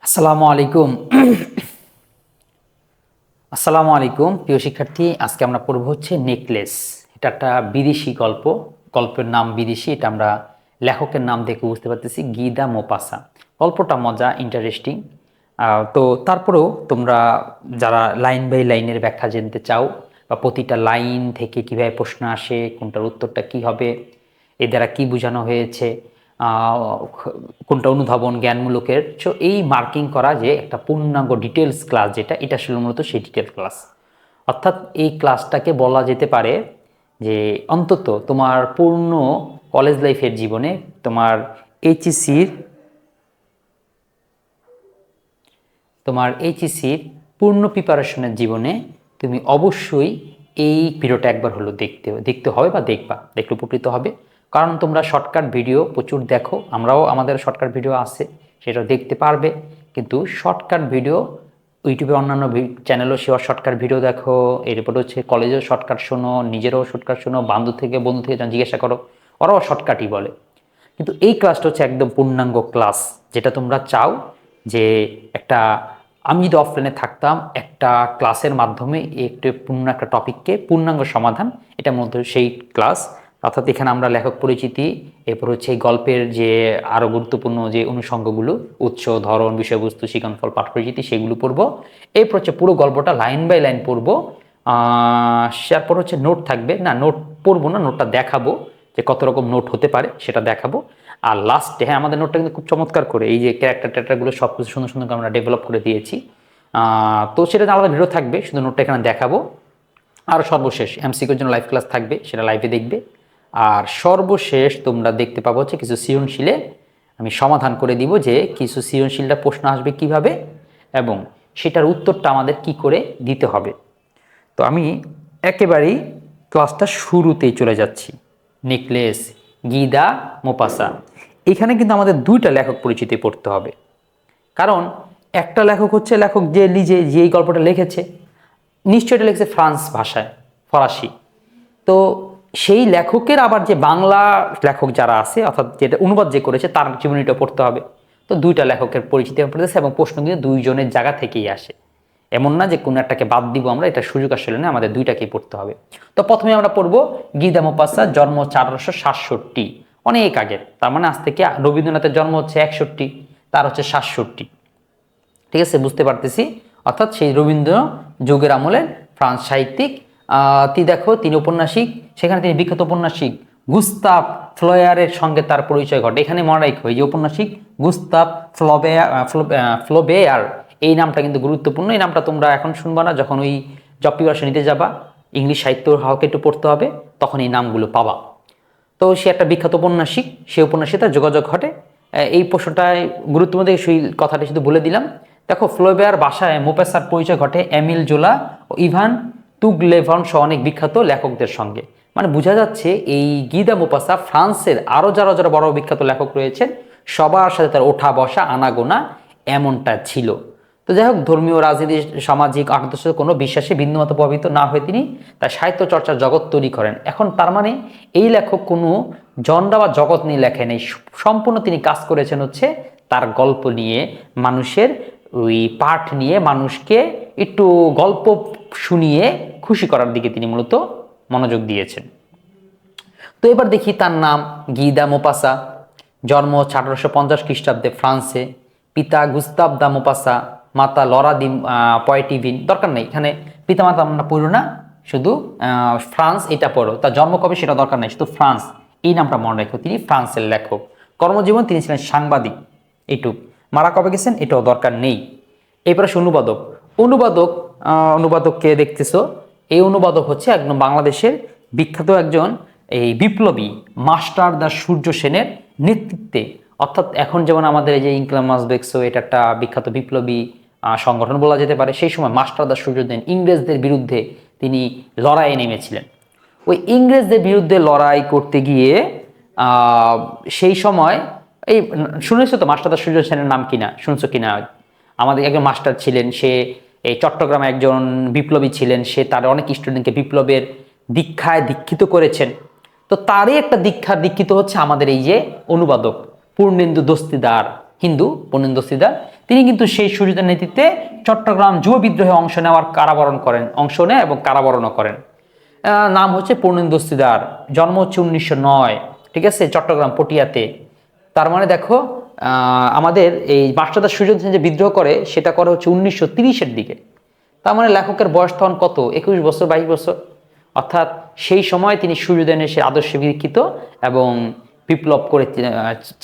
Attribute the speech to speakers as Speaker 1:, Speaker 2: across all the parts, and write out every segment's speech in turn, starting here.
Speaker 1: আসসালামু আলাইকুম। আসসালামু আলাইকুম প্রিয় শিক্ষার্থী, আজকে আমরা পড়ব হচ্ছে নেকলেস। এটা একটা বিদেশি গল্প। গল্পের নাম বিদেশি, এটা আমরা লেখকের নাম দেখে বুঝতে পারতেছি, গিদা মোপাসা। গল্পটা মজা, ইন্টারেস্টিং। তো তারপরেও তোমরা যারা লাইন বাই লাইনের ব্যাখ্যা জানতে চাও বা প্রতিটা লাইন থেকে কিভাবে প্রশ্ন আসে, কোনটার উত্তরটা কি হবে, এ দ্বারা কি বোঝানো হয়েছে, কোনটা অনুধাবন জ্ঞানমূলকের, সো এই মার্কিং করা যে একটা পূর্ণাঙ্গ ডিটেলস ক্লাস, যেটা এটা আসলে মূলত সেই ডিটেল ক্লাস। অর্থাৎ এই ক্লাসটাকে বলা যেতে পারে যে অন্তত তোমার পূর্ণ কলেজ লাইফের জীবনে, তোমার এইচএসসির পূর্ণ প্রিপারেশনের জীবনে তুমি অবশ্যই এই ভিডিওটা একবার হলো দেখতে হবে বা দেখলে উপকৃত হবে। কারণ তোমরা শর্টকাট ভিডিও প্রচুর দেখো, আমরাও আমাদের শর্টকাট ভিডিও আছে, সেটা দেখতে পারবে। কিন্তু শর্টকাট ভিডিও ইউটিউবে অন্যান্য চ্যানেলও সেও শর্টকাট ভিডিও দেখো, এরপর হচ্ছে কলেজেও শর্টকাট শোনো, নিজেরও শর্টকাট শোনো, বন্ধু থেকে জিজ্ঞাসা করো, ওরাও শর্টকাটই বলে। কিন্তু এই ক্লাসটা হচ্ছে একদম পূর্ণাঙ্গ ক্লাস, যেটা তোমরা চাও যে একটা, আমি যদি অফলাইনে থাকতাম, একটা ক্লাসের মাধ্যমে একটা একটা টপিককে পূর্ণাঙ্গ সমাধান, এটা মূলত সেই ক্লাস। অর্থাৎ এখানে আমরা লেখক পরিচিতি, এরপর হচ্ছে এই গল্পের যে আরও গুরুত্বপূর্ণ যে অনুষঙ্গগুলো, উৎস, ধরন, বিষয়বস্তু, শিকনফল, পাঠ পরিচিতি, সেগুলো পড়বো। এরপর হচ্ছে পুরো গল্পটা লাইন বাই লাইন পড়বো। তারপর হচ্ছে নোট থাকবে, না নোট পড়বো না, নোটটা দেখাবো যে কত রকম নোট হতে পারে সেটা দেখাবো। আর লাস্টে, হ্যাঁ, আমাদের নোটটা কিন্তু খুব চমৎকার করে এই যে ক্যারেক্টারগুলো সব কিছু সুন্দর সুন্দর আমরা ডেভেলপ করে দিয়েছি। তো সেটা আলাদা ভিডিও থাকবে, শুধু নোটটা এখানে দেখাবো। আর সর্বশেষ এমসিকিউর জন্য লাইভ ক্লাস থাকবে, সেটা লাইভে দেখবে। আর সর্বশেষ তোমরা দেখতে পাবো হচ্ছে কিছু সৃজনশীলে আমি সমাধান করে দিব, যে কিছু সৃজনশীলটা প্রশ্ন আসবে কিভাবে এবং সেটার উত্তরটা আমাদের কি করে দিতে হবে। তো আমি একেবারেই ক্লাসটা শুরুতেই চলে যাচ্ছি। নেকলেস, গিদা মোপাসা। এখানে কিন্তু আমাদের দুইটা লেখক পরিচিতি পড়তে হবে। কারণ একটা লেখক হচ্ছে লেখক যে নিজে যে এই গল্পটা লিখেছে, নিশ্চয়ই এটা লিখেছে ফ্রান্স ভাষায়, ফরাসি। তো সেই লেখকের আবার যে বাংলা লেখক যারা আছে, অর্থাৎ যেটা অনুবাদ যে করেছে, তার জীবনীটা পড়তে হবে। তো দুইটা লেখকের পরিচিতি পড়তেছে এবং প্রশ্ন কিন্তু দুইজনের জায়গা থেকেই আসে। এমন না যে কোনো একটাকে বাদ দিব আমরা, এটা সুযোগ আসলে না, আমাদের দুইটাকেই পড়তে হবে। তো প্রথমে আমরা পড়বো গিদা মোপাসা, জন্ম 1467, অনেক আগের। তার মানে আজ থেকে রবীন্দ্রনাথের জন্ম হচ্ছে 61, তার হচ্ছে 67। ঠিক আছে, বুঝতে পারতেছি। অর্থাৎ সেই রবীন্দ্র যুগের আমলের ফ্রান্স সাহিত্যিক। তিনি ঔপন্যাসিক, সেখানে তিনি বিখ্যাত ঔপন্যাসিক গুস্তাভ ফ্লয়ারের সঙ্গে তার পরিচয় ঘটে। এখানে মনে রাখো, এই যে ঔপন্যাসিক গুস্তাভ ফ্লবেয়ার, এই নামটা কিন্তু গুরুত্বপূর্ণ। এই নামটা তোমরা এখন শুনবা না, যখন ওই জব প্রিপারেশন নিতে যাবা, ইংলিশ সাহিত্য হালকা একটু পড়তে হবে, তখন এই নামগুলো পাবা। তো সে একটা বিখ্যাত ঔপন্যাসিক, সেই ঔপন্যাসিক তার যোগাযোগ ঘটে। এই প্রশ্নটায় গুরুত্বপূর্ণ সেই কথাটা শুধু বলে দিলাম। দেখো, ফ্লোবেয়ার বাসায় মোপাসার পরিচয় ঘটে এমিল জোলা ও ইভান তুগলেভন সহ অনেক বিখ্যাত লেখকদের সঙ্গে। মানে বোঝা যাচ্ছে এই গিদা মোপাসা ফ্রান্সের আরও যারা যারা বড় বিখ্যাত লেখক রয়েছেন, সবার সাথে তার ওঠা বসা আনাগোনা এমনটা ছিল। তো যাই হোক, ধর্মীয়, রাজনীতি, সামাজিক আদর্শ কোনো বিশ্বাসে বিন্দুমাত্র প্রভাবিত না হয়ে তিনি তার সাহিত্য চর্চার জগৎ তৈরি করেন। এখন তার মানে এই লেখক কোনো জনরা বা জগৎ নিয়ে লেখে নেই, সম্পূর্ণ তিনি কাজ করেছেন হচ্ছে তার গল্প নিয়ে, মানুষের ওই পাঠ নিয়ে, মানুষকে একটু গল্প শুনিয়ে খুশি করার দিকে তিনি মূলত মনোযোগ দিয়েছেন। তো এবার দেখি তার নাম গিদা মোপাসা, জন্ম 1850 খ্রিস্টাব্দে ফ্রান্সে, পিতা গুস্তাভ দা মোপাসা, মাতা লরা দি পয়েটিভিন। দরকার নেই এখানে পিতামাতা আমরা পড়ো না, শুধু ফ্রান্স এটা পড়ো। তার জন্ম কবে সেটা দরকার নেই, শুধু ফ্রান্স এই নামটা মনে রাখো। তিনি ফ্রান্সের লেখক, কর্মজীবন তিনি ছিলেন সাংবাদিক, এইটুক। মারা কবে গেছেন এটাও দরকার নেই। এরপরে অনুবাদক। অনুবাদককে দেখতেছো, এই অনুবাদক হচ্ছে একদম বাংলাদেশের বিখ্যাত একজন এই বিপ্লবী, মাস্টার দা সূর্য সেনের নেতৃত্বে। অর্থাৎ এখন যেমন আমাদের এই যে ইনকলামাস বেক্সো, এটা একটা বিখ্যাত বিপ্লবী সংগঠন বলা যেতে পারে। সেই সময় মাস্টার দা সূর্য সেন ইংরেজদের বিরুদ্ধে তিনি লড়াইয়ে নেমেছিলেন। ওই ইংরেজদের বিরুদ্ধে লড়াই করতে গিয়ে সেই সময় এই শুনেছো তো মাস্টার দা সূর্য সেনের নাম কিনা, শুনছো কিনা? আমাদের একজন মাস্টার ছিলেন, সে এই চট্টগ্রামে একজন বিপ্লবী ছিলেন, সে তার অনেক স্টুডেন্টকে বিপ্লবের দীক্ষায় দীক্ষিত করেছেন। তো তারই একটা দীক্ষিত হচ্ছে আমাদের এই যে অনুবাদক পূর্ণেন্দু দস্তিদার, হিন্দু পূর্ণেন্দু দস্তিদার। তিনি কিন্তু সেই সুরুজের নেতৃত্বে চট্টগ্রাম যুব বিদ্রোহে অংশ নেয় এবং কারাবরণও করেন। নাম হচ্ছে পূর্ণেন্দু দস্তিদার, জন্ম হচ্ছে 1909, ঠিক আছে, চট্টগ্রাম পটিয়াতে। তার মানে দেখো আমাদের এই মাস্টারদা সুজন সেন যে বিদ্রোহ করে সেটা করে হচ্ছে 1930-এর দিকে। তার মানে লেখকের বয়স তখন কত, 21 বছর 22 বছর, অর্থাৎ সেই সময় তিনি সূর্যদেনের সে আদর্শে বিকৃত এবং বিপ্লব করে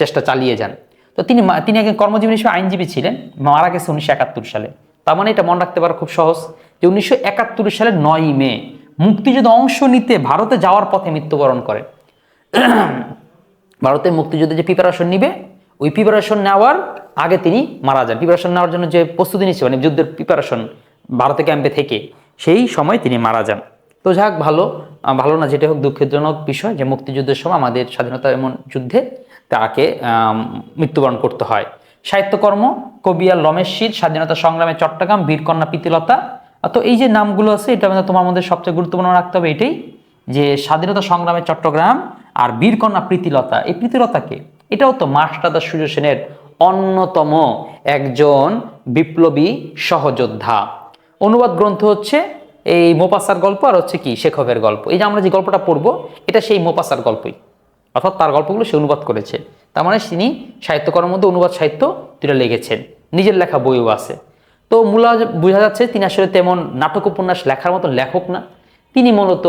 Speaker 1: চেষ্টা চালিয়ে যান। তো তিনি একজন কর্মজীবী হিসেবে আইনজীবী ছিলেন, মারা গেছে 1971 সালে। তার মানে এটা মনে রাখতে পারা খুব সহজ যে 1971 সালের 9ই মে মুক্তিযুদ্ধে অংশ নিতে ভারতে যাওয়ার পথে মৃত্যুবরণ করেন। ভারতে মুক্তিযুদ্ধে যে প্রিপারেশন নিবে ওই প্রিপারেশন নেওয়ার আগে তিনি মারা যান। প্রিপারেশন নেওয়ার জন্য যে প্রস্তুতি নিচ্ছে মানে যুদ্ধের প্রিপারেশন ভারতে ক্যাম্পে থেকে, সেই সময় তিনি মারা যান। তো যাক, ভালো না যেটা হোক, দুঃখজনক বিষয় যে মুক্তিযুদ্ধের সময় আমাদের স্বাধীনতা এমন যুদ্ধে তাকে মৃত্যুবরণ করতে হয়। সাহিত্যকর্ম কবিয়াল রমেশ শীল, স্বাধীনতা সংগ্রামে চট্টগ্রাম, বীরকন্যা প্রীতিলতা। তো এই যে নামগুলো আছে এটা তোমার মধ্যে সবচেয়ে গুরুত্বপূর্ণ রাখতে হবে এটাই যে স্বাধীনতা সংগ্রামে চট্টগ্রাম আর বীরকন্যা প্রীতিলতা। এই প্রীতিলতাকে, এটাও তো মাস্টারদা সূর্য সেনের অন্যতম একজন বিপ্লবী সহযোদ্ধা। অনুবাদ গ্রন্থ হচ্ছে এই মোপাসার গল্প আর হচ্ছে কি শেখবের গল্প। এই যে আমরা যে গল্পটা পড়বো এটা সেই মোপাসার গল্পই, অর্থাৎ তার গল্পগুলো সে অনুবাদ করেছে। তার মানে তিনি সাহিত্যকর্মের মধ্যে অনুবাদ সাহিত্য দুটা লিখেছেন, নিজের লেখা বইও আছে। তো বোঝা যাচ্ছে তিনি আসলে তেমন নাটক উপন্যাস লেখার মতো লেখক না, তিনি মূলত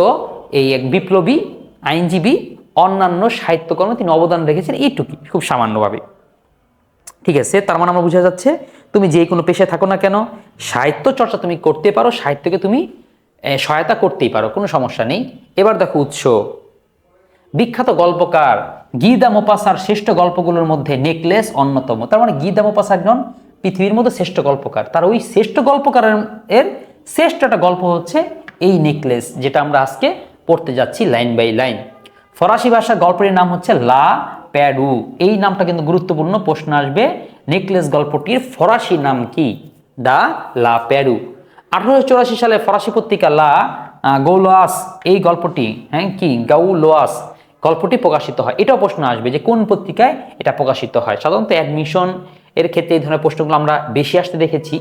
Speaker 1: এই এক বিপ্লবী আইনজীবী, অন্যান্য সাহিত্যকর্মে তিনি অবদান রেখেছেন এইটুকুই, খুব সামান্যভাবে। ঠিক আছে, তার মানে আমরা বোঝা যাচ্ছে তুমি যে কোনো পেশায় থাকো না কেন সাহিত্য চর্চা তুমি করতে পারো, সাহিত্যকে তুমি সহায়তা করতেই পারো, কোনো সমস্যা নেই। এবার দেখো উৎস। বিখ্যাত গল্পকার গিদা মোপাসার শ্রেষ্ঠ গল্পগুলোর মধ্যে নেকলেস অন্যতম। তার মানে গিদা মোপাসা একজন পৃথিবীর মধ্যে শ্রেষ্ঠ গল্পকার, তার ওই শ্রেষ্ঠ গল্পকারের শ্রেষ্ঠ একটা গল্প হচ্ছে এই নেকলেস, যেটা আমরা আজকে পড়তে যাচ্ছি লাইন বাই লাইন। ফরাসি ভাষার গল্পটির নাম হচ্ছে লা প্যাডু। এই নামটা কিন্তু গুরুত্বপূর্ণ, প্রশ্ন আসবে নেকলেস গল্পটির ফরাসি নাম কি? দা লা প্যাডু। 1884 সালে ফরাসি পত্রিকা লা গৌলোয়াস এই গল্পটি কি গাউলোয়াস গল্পটি প্রকাশিত হয়। এটাও প্রশ্ন আসবে যে কোন পত্রিকায় এটা প্রকাশিত হয়। সাধারণত অ্যাডমিশন এর ক্ষেত্রে এই ধরনের প্রশ্নগুলো আমরা বেশি আসতে দেখেছি।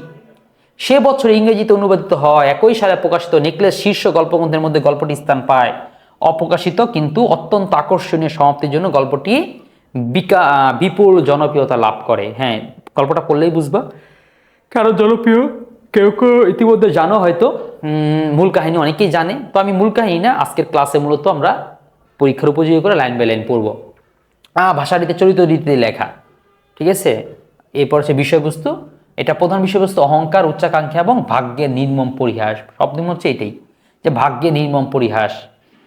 Speaker 1: সে বছর ইংরেজিতে অনুবাদিত হয়। 21 সালে প্রকাশিত নেকলেস শীর্ষ গল্পগ্রন্থের মধ্যে গল্পটি স্থান পায়। অপ্রকাশিত কিন্তু অত্যন্ত আকর্ষণীয় সমাপ্তির জন্য গল্পটি বিপুল জনপ্রিয়তা লাভ করে। হ্যাঁ, গল্পটা পড়লেই বুঝবা কারণ জনপ্রিয়। কেউ কেউ ইতিমধ্যে জানো হয়তো, মূল কাহিনী অনেকেই জানে। তো আমি মূল কাহিনী না, আজকের ক্লাসে মূলত আমরা পরীক্ষার উপযোগী করে লাইন বাই লাইন পড়ব। ভাষাটিতে চরিত্র রীতিতে লেখা, ঠিক আছে। এরপর হচ্ছে বিষয়বস্তু। এটা প্রধান বিষয়বস্তু অহংকার, উচ্চাকাঙ্ক্ষা এবং ভাগ্যের নির্মম পরিহাস। শব্দ হচ্ছে এটাই যে ভাগ্যের নির্মম পরিহাস,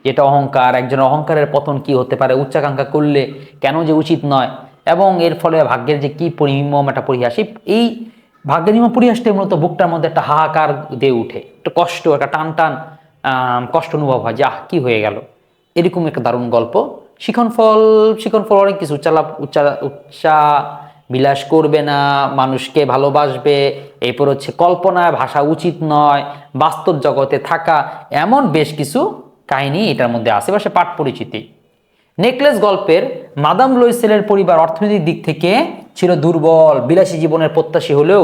Speaker 1: যেটা অহংকার, একজনের অহংকারের পতন কি হতে পারে, উচ্চাকাঙ্ক্ষা করলে কেন যে উচিত নয়, এবং এর ফলে ভাগ্যের যে কি নির্মম একটা পরিহাস। এই ভাগ্যের নির্মম পরিহাসটা মূলত বুকটার মধ্যে একটা হাহাকার দিয়ে উঠে, একটা কষ্ট, একটা টান টান কষ্ট অনুভব হয় যে কি হয়ে গেল। এরকম একটা দারুণ গল্প। শিখনফল অনেক কিছু, উচ্চা বিলাস করবে না, মানুষকে ভালোবাসবে, এরপর হচ্ছে কল্পনায় ভাষা উচিত নয়, বাস্তব জগতে থাকা, এমন বেশ কিছু কাহিনী এটার মধ্যে আশেপাশে পাঠ পরিচিতি। নেকলেস গল্পের মাদাম লুইসেলের পরিবার অর্থনৈতিক দিক থেকে ছিল দুর্বল, বিলাসী জীবনের প্রত্যাশী হলেও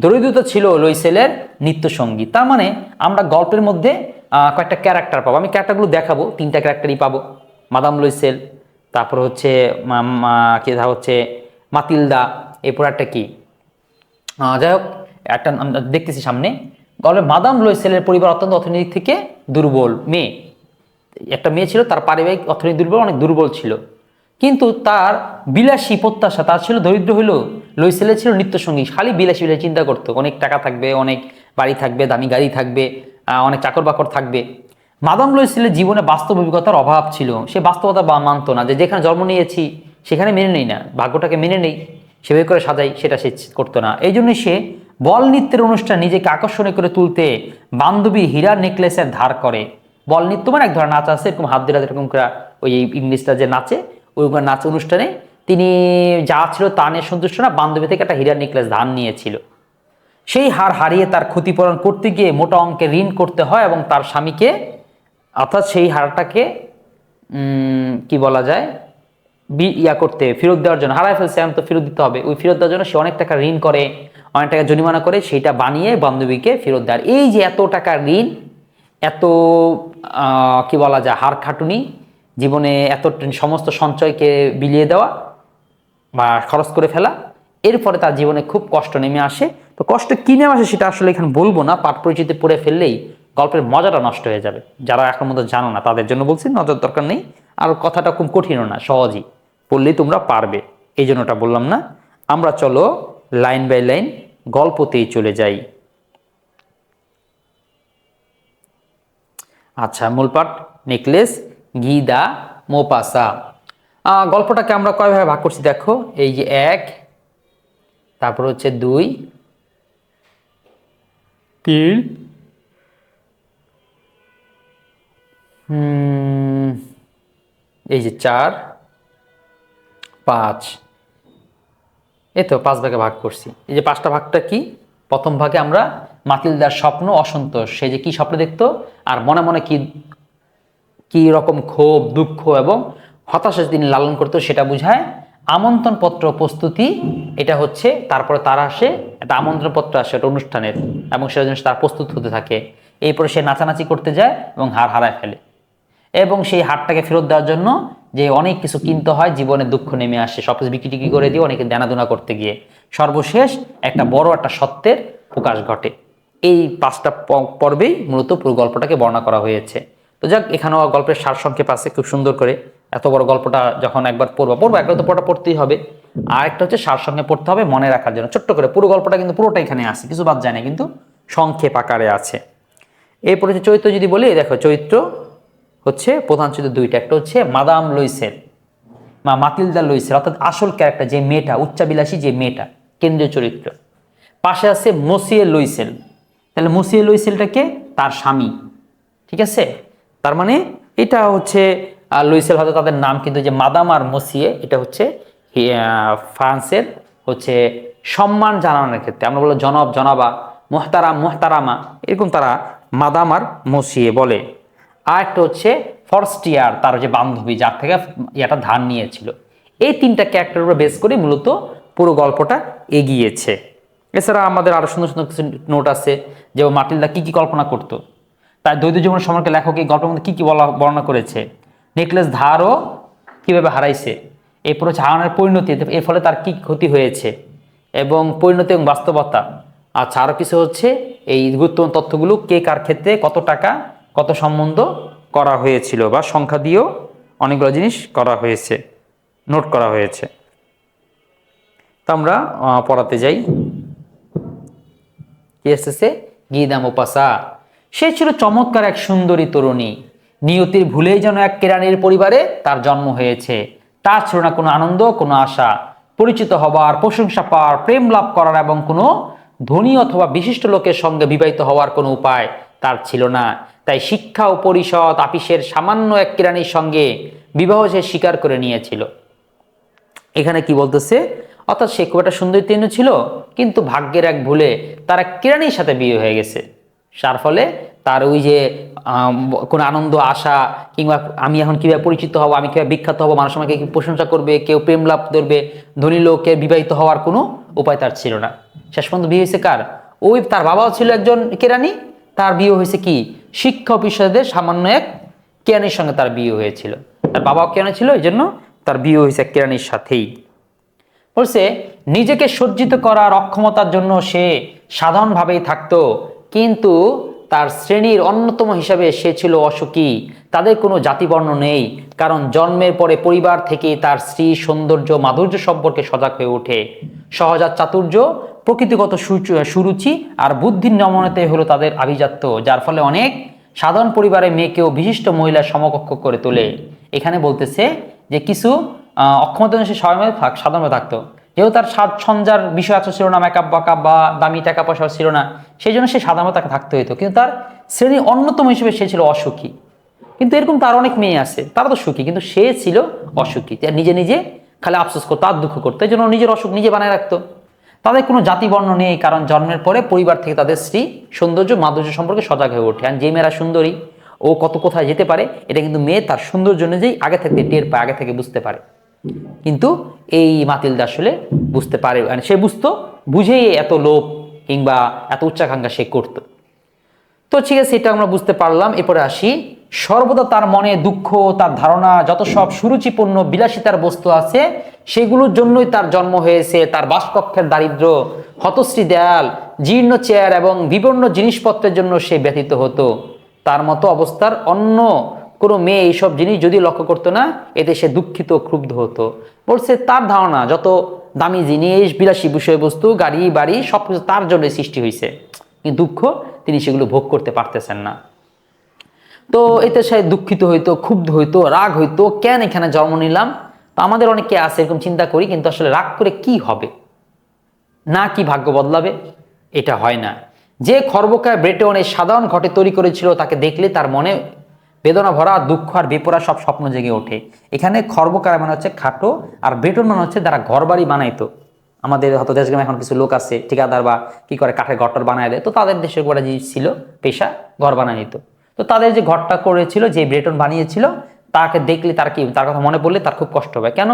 Speaker 1: দরিদ্রতা ছিল লুইসেলের নিত্যসঙ্গী। তার মানে আমরা গল্পের মধ্যে কয়েকটা ক্যারেক্টার পাবো, আমি ক্যারেক্টারগুলো দেখাবো, 3টা ক্যারেক্টারই পাবো। মাদাম লুইসেল, তারপর হচ্ছে মাতিলদা, এরপর একটা কি যাই হোক একটা দেখতেছি সামনে। গল্পে মাদাম লুইসেলের পরিবার অত্যন্ত অর্থনৈতিক থেকে দুর্বল, একটা মেয়ে ছিল, তার পারিবারিক অর্থনৈতিক অনেক দুর্বল ছিল, কিন্তু তার বিলাসী প্রত্যাশা, তার ছিল দরিদ্র হইলেও লুইসেলের ছিল নিত্যসঙ্গী, খালি বিলাসী চিন্তা করতো, অনেক টাকা থাকবে, অনেক বাড়ি থাকবে, দামি গাড়ি থাকবে, অনেক চাকর বাকর থাকবে। মাদাম লুইসেলের জীবনে বাস্তব অভিজ্ঞতার অভাব ছিল, সে বাস্তবতা মানত না, যে যেখানে জন্ম নিয়েছি সেখানে মেনে নেই না, ভাগ্যটাকে মেনে নেই, সেভাবে করে সাজাই, সেটা সে করতো না। এই জন্যই সে বল নৃত্যের অনুষ্ঠান নিজেকে আকর্ষণীয় করে তুলতে বান্ধবী হীরার নেকলেসের ধার করে। বল নৃত্য মানে এক ধরনের নাচ আছে, এরকম হাত দিয়ে এরকম করে ওই ইংলিশটা যে নাচে, ওই নাচ অনুষ্ঠানে তিনি যা ছিল তা নিয়ে সন্তুষ্ট না, বান্ধবী থেকে একটা হীরার নেকলেস ধার নিয়েছিল। সেই হার হারিয়ে তার ক্ষতিপূরণ করতে গিয়ে মোটা অঙ্কের ঋণ করতে হয় এবং তার স্বামীকে, অর্থাৎ সেই হারটাকে কি বলা যায়, ইয়া করতে, ফেরত দেওয়ার জন্য, হারায় ফেলছে এখন তো ফেরত দিতে হবে, ওই ফেরত দেওয়ার জন্য সে অনেক টাকা ঋণ করে, অনেক টাকা জরিমানা করে, সেইটা বানিয়ে বান্ধবীকে ফেরত দেওয়ার। এই যে এত টাকা ঋণ, এত কি বলা যায় হাড় খাটুনি, জীবনে এত সমস্ত সঞ্চয়কে বিলিয়ে দেওয়া বা খরচ করে ফেলা, এরপরে তার জীবনে খুব কষ্ট নেমে আসে। তো কষ্ট কি নেমে আসে সেটা আসলে এখানে বলবো না, পাঠ পরিচিতি পড়ে ফেললেই গল্পের মজাটা নষ্ট হয়ে যাবে। যারা এখন মতো জানো না তাদের জন্য বলছি, নজর দরকার নেই। আর কথাটা খুব কঠিনও না, সহজই পড়লেই তোমরা পারবে, এই জন্য ওটা বললাম না। আমরা চলো লাইন বাই লাইন গল্পতেই চলে যাই। আচ্ছা, মূল পাঠ নেকলেস গিদা মোপাসা। গল্পটাকে আমরা কয়ভাবে ভাগ করছি দেখো, এই যে 1, তারপর হচ্ছে 2, 3, এই যে 4, 5, এই তো 5 ভাগে ভাগ করছি। এই যে 5টা ভাগটা কি, প্রথম ভাগে আমরা মাতিলদার স্বপ্ন অসন্তোষ, সে যে কি স্বপ্ন দেখতো আর মনে মনে কি কি রকম ক্ষোভ দুঃখ এবং হতাশা তিনি লালন করতো সেটা বুঝায়। আমন্ত্রণ পত্র প্রস্তুতি, এটা হচ্ছে তারপরে তার আসে একটা আমন্ত্রণ পত্র আসে একটা অনুষ্ঠানের, এবং সেটার জন্য তার প্রস্তুত হতে থাকে। এরপরে সে নাচানাচি করতে যায় এবং হাড় হারায় ফেলে, এবং সেই হাড়টাকে ফেরত দেওয়ার জন্য যে অনেক কিছু কিনতে হয়, জীবনে দুঃখ নেমে আসে, সবকিছু বিক্রি টিক্রি করে দিয়ে অনেকে দেনাদুনা করতে গিয়ে সর্বশেষ একটা বড় একটা সত্যের প্রকাশ ঘটে। এই 5টা পর্বেই মূলত পুরো গল্পটাকে বর্ণনা করা হয়েছে। তো যাক, এখানেও গল্পের সারসংক্ষেপ আছে খুব সুন্দর করে। এত বড় গল্পটা যখন একবার পড়বো একটা তো পড়া পড়তেই হবে, আর একটা হচ্ছে সারসংক্ষেপ পড়তে হবে মনে রাখার জন্য। ছোট্ট করে পুরো গল্পটা কিন্তু পুরোটা এখানে আছে, কিছু বাদ যায় না, কিন্তু সংক্ষেপ আকারে আছে। এরপরে হচ্ছে চরিত্র যদি বলি, দেখো চরিত্র হচ্ছে প্রধান চরিত্র 2টা, একটা হচ্ছে মাদাম লুইসেল বা মাতিলদা লুইসেল, অর্থাৎ আসল ক্যারেক্টার যে মেয়েটা, উচ্চাবিলাসী যে মেয়েটা, কেন্দ্রীয় চরিত্র। পাশে আছে মসিয়ে লুইসেল, তাহলে মসিয়ে লুইসেলটাকে তার স্বামী, ঠিক আছে। তার মানে এটা হচ্ছে লুইসেল হয়তো তাদের নাম, কিন্তু যে মাদাম আর মসিয়ে এটা হচ্ছে ফ্রান্সের হচ্ছে সম্মান জানানোর ক্ষেত্রে আমরা বলবো জনাব জনাবা, মোহতারাম মোহতারামা, এরকম তারা মাদাম আর মসিয়ে বলে। আর একটা হচ্ছে ফরস্টিয়ার, তার যে বান্ধবী যার থেকে এটা ধার নিয়েছিল। এই 3টা ক্যারেক্টারের উপর বেস করে মূলত পুরো গল্পটা এগিয়েছে। এছাড়া আমাদের আরো সুন্দর সুন্দর কিছু নোট আছে, যে মাটিলদা কি কি কল্পনা করতো, তার দ্বৈত জীবনের সম্পর্কে লেখক এই গল্পের মধ্যে কি কি বর্ণনা করেছে। নেকলেস ধারও কিভাবে হারাইছে, এরপর হচ্ছে হারানোর পরিণতি, এর ফলে তার কি ক্ষতি হয়েছে, এবং পরিণতি এবং বাস্তবতা। আচ্ছা, আরো কিছু হচ্ছে এই গুরুত্বপূর্ণ তথ্যগুলো কে কার ক্ষেত্রে কত টাকা কত সম্বন্ধ করা হয়েছিল, বা সংখ্যা দিয়েও অনেকগুলো জিনিস করা হয়েছে, নোট করা হয়েছে। তো আমরা পড়াতে যাই। কি এসেছে, গিদা মোপাসা। সে ছিল চমৎকার এক সুন্দরী তরুণী, নিয়তির ভুলেই যেন এক কেরানির পরিবারে তার জন্ম হয়েছে। তার ছিল না কোনো আনন্দ, কোনো আশা, পরিচিত হবার, প্রশংসা পাওয়ার, প্রেম লাভ করার এবং কোনো ধনী অথবা বিশিষ্ট লোকের সঙ্গে বিবাহিত হওয়ার কোনো উপায় তার ছিল না। তাই শিক্ষা ও পরিষদ আপিসের সামান্য এক কেরানির সঙ্গে বিবাহ সে স্বীকার করে নিয়েছিল। এখানে কি বলতেছে, অর্থাৎ সে খুব একটা সুন্দরী তরুণী ছিল, কিন্তু ভাগ্যের এক ভুলে তার এক কেরানির সাথে বিয়ে হয়ে গেছে। যার ফলে তার ওই যে কোনো আনন্দ আশা, কিংবা আমি এখন কিভাবে পরিচিত হব, আমি কিভাবে বিখ্যাত হব, মানুষ আমাকে কি প্রশংসা করবে, কেউ প্রেম লাভ করবে, ধনী লোকের বিবাহিত হওয়ার কোনো উপায় তার ছিল না। শেষ পর্যন্ত বিয়ে হয়েছে কার, ওই তার বাবাও ছিল একজন কেরানি, তার বিয়ে হয়েছে কি শিক্ষা অফিসারদের সামান্য এক কেরানির সঙ্গে তার বিয়ে হয়েছিল। তার বাবাও কেরানি ছিল, এই জন্য তার বিয়ে হয়েছে এক কেরানির সাথেই। বলছে নিজেকে সজ্জিত করার অক্ষমতার জন্য সে সাধারণভাবেই থাকতো, কিন্তু তার শ্রেণীর অন্যতম হিসাবে সে ছিল অসুখী। তাদের কোনো জাতিবর্ণ নেই, কারণ জন্মের পরে পরিবার থেকে তার স্ত্রী সৌন্দর্য মাধুর্য সম্পর্কে সজাগ হয়ে ওঠে। সহজাত চাতুর্য, প্রকৃতিগত সুরুচি আর বুদ্ধির নমনীয়তাই হলো তাদের আভিজাত্য, যার ফলে অনেক সাধারণ পরিবারের মেয়েকেও বিশিষ্ট মহিলার সমকক্ষ করে তোলে। এখানে বলতেছে যে কিছু অক্ষমতা সে সাধারণভাবে থাকতো, যেহেতু তার সাজ সজ্জার বিষয় আছে ছিল না, মেকআপ বাকআপ বা দামি টাকা পয়সা ছিল না, সেই জন্য সে সাধারণত তাকে থাকতে হইতো, কিন্তু তার শ্রেণীর অন্যতম হিসেবে সে ছিল অসুখী। কিন্তু এরকম তার অনেক মেয়ে আছে, তারা তো সুখী, কিন্তু সে ছিল অসুখী। নিজে নিজে খালি আফসোস করতো আর দুঃখ করতো, এই জন্য নিজের অসুখ নিজে বানায় রাখতো। তাদের কোনো জাতিবর্ণ নেই, কারণ জন্মের পরে পরিবার থেকে তাদের স্ত্রী সৌন্দর্য মাধুর্য সম্পর্কে সজাগ হয়ে ওঠে। আর যে মেয়েরা সুন্দরী, ও কত কোথায় যেতে পারে, এটা কিন্তু মেয়ে তার সৌন্দর্য অনুযায়ী আগে থেকে টের পায়, আগে থেকে বুঝতে পারে। কিন্তু এই মাতিলদা আসলে বুঝতে পারে, মানে সে বুঝতো, বুঝেই এত লোভ কিংবা এত উচ্চাকাঙ্ক্ষা সে করত। তো ঠিক আছে, এটা আমরা বুঝতে পারলাম। এরপরে আসি, সর্বদা তার মনে দুঃখ, তার ধারণা যত সব সুরুচিপূর্ণ বিলাসিতার বস্তু আছে সেগুলোর জন্যই তার জন্ম হয়েছে। তার বাসকক্ষের দারিদ্র, হতশ্রী দেয়াল, জীর্ণ চেয়ার এবং বিবর্ণ জিনিসপত্রের জন্য সে ব্যথিত হতো। তার মতো অবস্থার অন্য কোনো মেয়ে এইসব জিনিস যদি লক্ষ্য করতো না, এতে সে দুঃখিত, ক্ষুব্ধ হতো। বলছে তার ধারণা যত দামি জিনিস, বিলাসী বিষয়বস্তু, গাড়ি বাড়ি সবকিছু তার জন্য সৃষ্টি হয়েছে, কিন্তু দুঃখ তিনি সেগুলো ভোগ করতে পারতেছেন না। তো এতে সে দুঃখিত হইতো, ক্ষুব্ধ হইতো, রাগ হইতো, কেন এখানে জন্ম নিলাম। তো আমাদের অনেকে আছে এরকম চিন্তা করি, কিন্তু আসলে রাগ করে কি হবে, না কি ভাগ্য বদলাবে? এটা হয় না। যে খর্বকায় ব্রেটন এই সাধারণ ঘটে তৈরি করেছিল, তাকে দেখলে তার মনে বেদনা ভরা, দুঃখ আর বেপরা সব স্বপ্ন জেগে ওঠে। এখানে খর্বকায় মানে হচ্ছে খাটো, আর ব্রেটন মানে হচ্ছে যারা ঘর বাড়ি বানাইতো। আমাদের হয়তো দেশগ্রামে এখন কিছু লোক আছে ঠিকাদার বা কি করে কাঠের ঘরটার বানায় দেয়, তো তাদের দেশের গোড়া যে ছিল পেশা, ঘর বানাই নিত। তো তাদের যে ঘরটা করেছিল, যে ব্রেটন বানিয়েছিল, তাকে দেখলে তার কি, তার কথা মনে পড়লে তার খুব কষ্ট হবে। কেন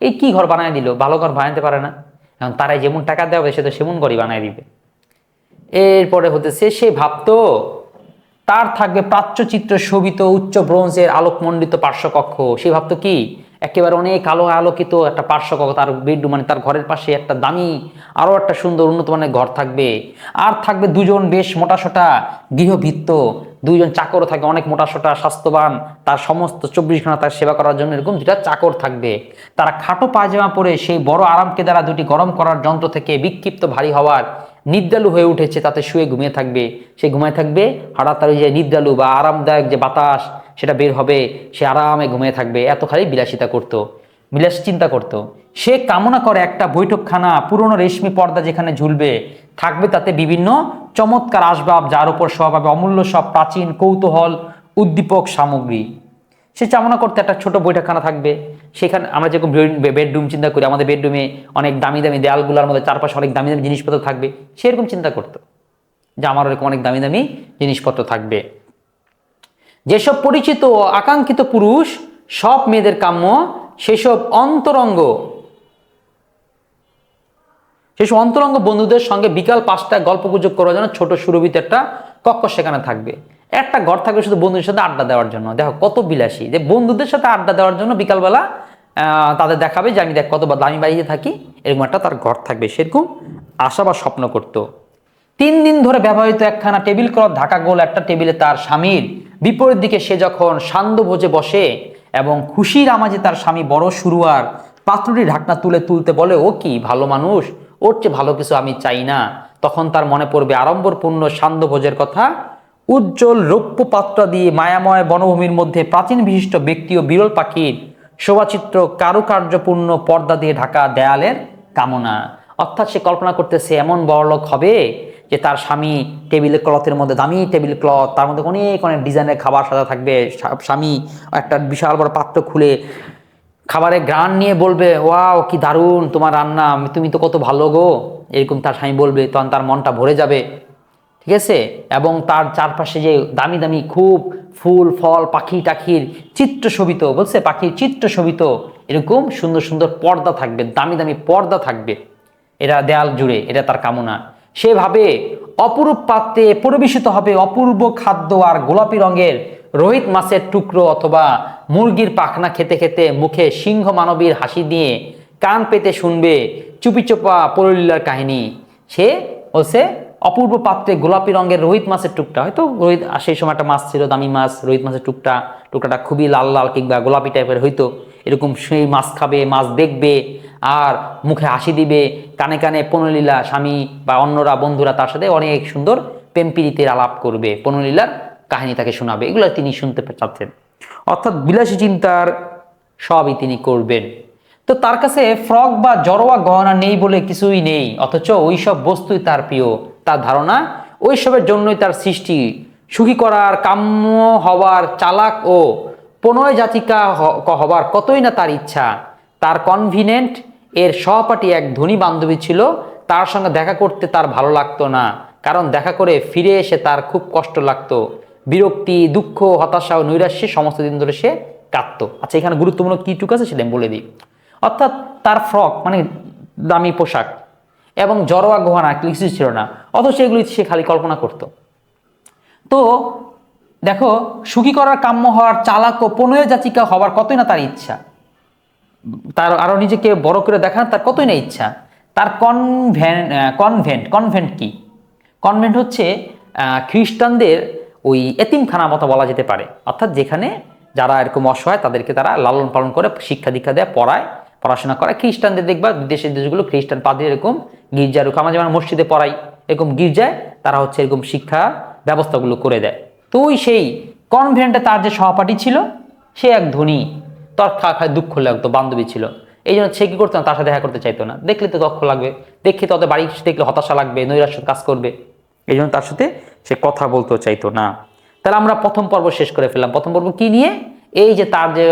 Speaker 1: এই কি ঘর বানায় দিল, ভালো ঘর বানাতে পারে না। এখন তারাই যেমন টাকা দেওয়া হবে সে তো সেমন ঘরই বানায় দিবে। এরপরে হতেছে সে ভাবতো তার থাকবে প্রাচ্যচিত্র শোভিত উচ্চ ব্রোঞ্জের আলোকমণ্ডিত পার্শ্বকক্ষ। সে ভাবতো কি একেবারে অনেক আলো আলোকিত একটা পার্শ্বকক্ষ, তার বেডরুম মানে তার ঘরের পাশে একটা দামি আরো একটা সুন্দর উন্নত মানের ঘর থাকবে। আর থাকবে দুজন বেশ মোটাসোটা গৃহভৃত্য, দুইজন চাকরও থাকবে অনেক মোটাসোটা স্বাস্থ্যবান, তার সমস্ত 24 ঘন্টা তার সেবা করার জন্য এরকম দুটা চাকর থাকবে। তারা খাটো পায়জামা পরে সেই বড় আরামকে দ্বারা দুটি গরম করার যন্ত্র থেকে বিক্ষিপ্ত ভারী হওয়ার নিদ্রালু হয়ে উঠেছে, তাতে শুয়ে ঘুমিয়ে থাকবে। সে ঘুমিয়ে থাকবে, হঠাৎ তার যে নিদ্রালু বা আরামদায়ক যে বাতাস সেটা বের হবে, সে আরামে ঘুমিয়ে থাকবে। এত খালি বিলাসিতা করতো, বিলাস চিন্তা করতো। সে কামনা করে একটা বৈঠকখানা, পুরনো রেশমি পর্দা যেখানে ঝুলবে, থাকবে তাতে বিভিন্ন চমৎকার আসবাব, যার উপর সব পাবে অমূল্য সব প্রাচীন কৌতূহল উদ্দীপক সামগ্রী। সে কামনা করতে একটা ছোট বৈঠকখানা থাকবে, সেখানে আমরা যেরকম বেডরুম চিন্তা করি, আমাদের বেডরুমে অনেক দামি দামি দেয়ালগুলোর মধ্যে চারপাশে অনেক দামি দামি জিনিসপত্র থাকবে, সেরকম চিন্তা করতো যে আমার এরকম অনেক দামি দামি জিনিসপত্র থাকবে। যেসব পরিচিত ও আকাঙ্ক্ষিত পুরুষ সব মেয়েদের কাম্য, সেসব অন্তরঙ্গ বন্ধুদের সঙ্গে বিকাল 5টায় গল্প গুজব করার জন্য ছোট সুরভিত একটা কক্ষ সেখানে থাকবে। একটা ঘর থাকবে শুধু বন্ধুদের সাথে আড্ডা দেওয়ার জন্য। দেখো কত বিলাসী, যে বন্ধুদের সাথে আড্ডা দেওয়ার জন্য বিকালবেলা তাদের দেখাবে যে আমি দেখ কত দামি বাড়িতে থাকি, এরকম একটা তার ঘর থাকবে, সেরকম আশা বা স্বপ্ন করতো। 3 দিন ধরে ব্যবহৃত একখানা টেবিল ক্লথ ঢাকা গোল একটা টেবিলে তার স্বামীর বিপরীত দিকে সে যখন সান্ধ্য ভোজে বসে এবং খুশির আমাজে তার স্বামী বড় শুরুয়ার পাত্রটি ঢাকনা তুলতে বলে, ও কি ভালো মানুষ, ওর চেয়ে ভালো কিছু আমি চাই না, তখন তার মনে পড়বে আড়ম্বরপূর্ণ সান্ধ্য ভোজের কথা। উজ্জ্বল রৌপ্য পাত্র দিয়ে মায়াময় বনভূমির মধ্যে প্রাচীন বিশিষ্ট ব্যক্তি ও বিরল পাখির শোভাচিত্র কারুকার্যপূর্ণ পর্দা দিয়ে ঢাকা দেয়ালের কামনা। অর্থাৎ সে কল্পনা করতেছে এমন বড়লোক হবে যে তার স্বামী টেবিল ক্লথের মধ্যে, দামি টেবিল ক্লথ, তার মধ্যে অনেক অনেক ডিজাইনের খাবার সাজা থাকবে। স্বামী একটা বিশাল বড় পাত্র খুলে খাবারের গ্রান নিয়ে বলবে, ওয়াও কি দারুণ তোমার রান্না, তুমি তো কত ভালো গো, এরকম তার স্বামী বলবে, তখন তার মনটা ভরে যাবে। ঠিক আছে, এবং তার চারপাশে যে দামি দামি খুব ফুল ফল পাখি টাখির চিত্র শোভিত, বলছে পাখির চিত্র শোভিত এরকম সুন্দর সুন্দর পর্দা থাকবে, দামি দামি পর্দা থাকবে এরা দেয়াল জুড়ে, এটা তার কামনা। সেভাবে অপরূপ পাত্রে পরিবেশিত হবে অপূর্ব খাদ্য, আর গোলাপি রঙের রোহিত মাছের টুকরো অথবা মুরগির পাখনা খেতে খেতে মুখে সিংহ মানবীর হাসি দিয়ে কান পেতে শুনবে চুপিচোপা পরলীলার কাহিনী। সে বলছে অপূর্ব পাত্রে গোলাপি রঙের রোহিত মাছের টুকটা, হয়তো রোহিত সেই সময় একটা মাছ ছিল, দামি মাছ, রোহিত মাছের টুকটাটা খুবই লাল লাল কিংবা গোলাপি টাইপের হইতো, এরকম সেই মাছ খাবে, মাছ দেখবে আর মুখে হাসি দিবে, কানে কানে পনলীলা স্বামী বা অন্যরা বন্ধুরা তার সাথে অনেক সুন্দর প্রেম প্রীতির আলাপ করবে, পনলীলার কাহিনী তাকে শোনাবে, এগুলো তিনি শুনতে চাচ্ছেন। অর্থাৎ বিলাসী চিন্তার সবই তিনি করবেন। তো তার কাছে ফ্রক বা জড়োয়া গহনা নেই বলে কিছুই নেই, অথচ ওইসব বস্তুই তার প্রিয়। তার ধারণা ওইসবের জন্যই তার সৃষ্টি। সুখী করার, কাম্য হওয়ার, চালাক ও প্রণয় জাতিকা হবার কতই না তার ইচ্ছা। তার কনভিনেন্ট এর সহপাঠী এক ধনী বান্ধবী ছিল, তার সঙ্গে দেখা করতে তার ভালো লাগতো না, কারণ দেখা করে ফিরে এসে তার খুব কষ্ট লাগতো। বিরক্তি, দুঃখ, হতাশা ও নৈরাশ্যে সমস্ত দিন ধরে সে কাঁদতো। আচ্ছা, এখানে গুরুত্বপূর্ণ কি টুক আছে সেটা আমি বলে দিই। অর্থাৎ তার ফ্রক মানে দামি পোশাক এবং জড়োয়া গহনা কিছু ছিল না, অথচ এগুলি সে খালি কল্পনা করত। তো দেখো, সুখী করার কাম্য হওয়ার চালাক ও প্রণয় যাচিকা হওয়ার কতই না তার ইচ্ছা, তার আরো নিজেকে বড় করে দেখার তার কতই না ইচ্ছা। তার কনভেন্ট কি? কনভেন্ট হচ্ছে খ্রিস্টানদের ওই এতিমখানা মতো বলা যেতে পারে, অর্থাৎ যেখানে যারা এরকম অসহায় তাদেরকে তারা লালন পালন করে, শিক্ষা দীক্ষা দেয়, পড়ায়, পড়াশোনা করায়। খ্রিস্টানদের দেখবা বিদেশের দেশগুলো খ্রিস্টান পাদ্রী এরকম গির্জার আমার যেমন মসজিদে পড়াই, এরকম গির্জায় তারা হচ্ছে এরকম শিক্ষা ব্যবস্থাগুলো করে দেয়। তো ওই সেই কনভেন্টে তার যে সহপাঠী ছিল সে এক ধনী, তার খায় দুঃখ লাগতো, বান্ধবী ছিল, এই জন্য সে কি করতো না, তার সাথে দেখা করতে চাইতো না। দেখলে তো দক্ষ লাগবে, দেখে তো ওদের বাড়ি দেখলে হতাশা লাগবে, নৈরাশ্য কাজ করবে, এই জন্য তার সাথে সে কথা বলতে চাইতো না। তাহলে আমরা প্রথম পর্ব শেষ করে ফেললাম। প্রথম পর্ব কি নিয়ে? এই যে তার যে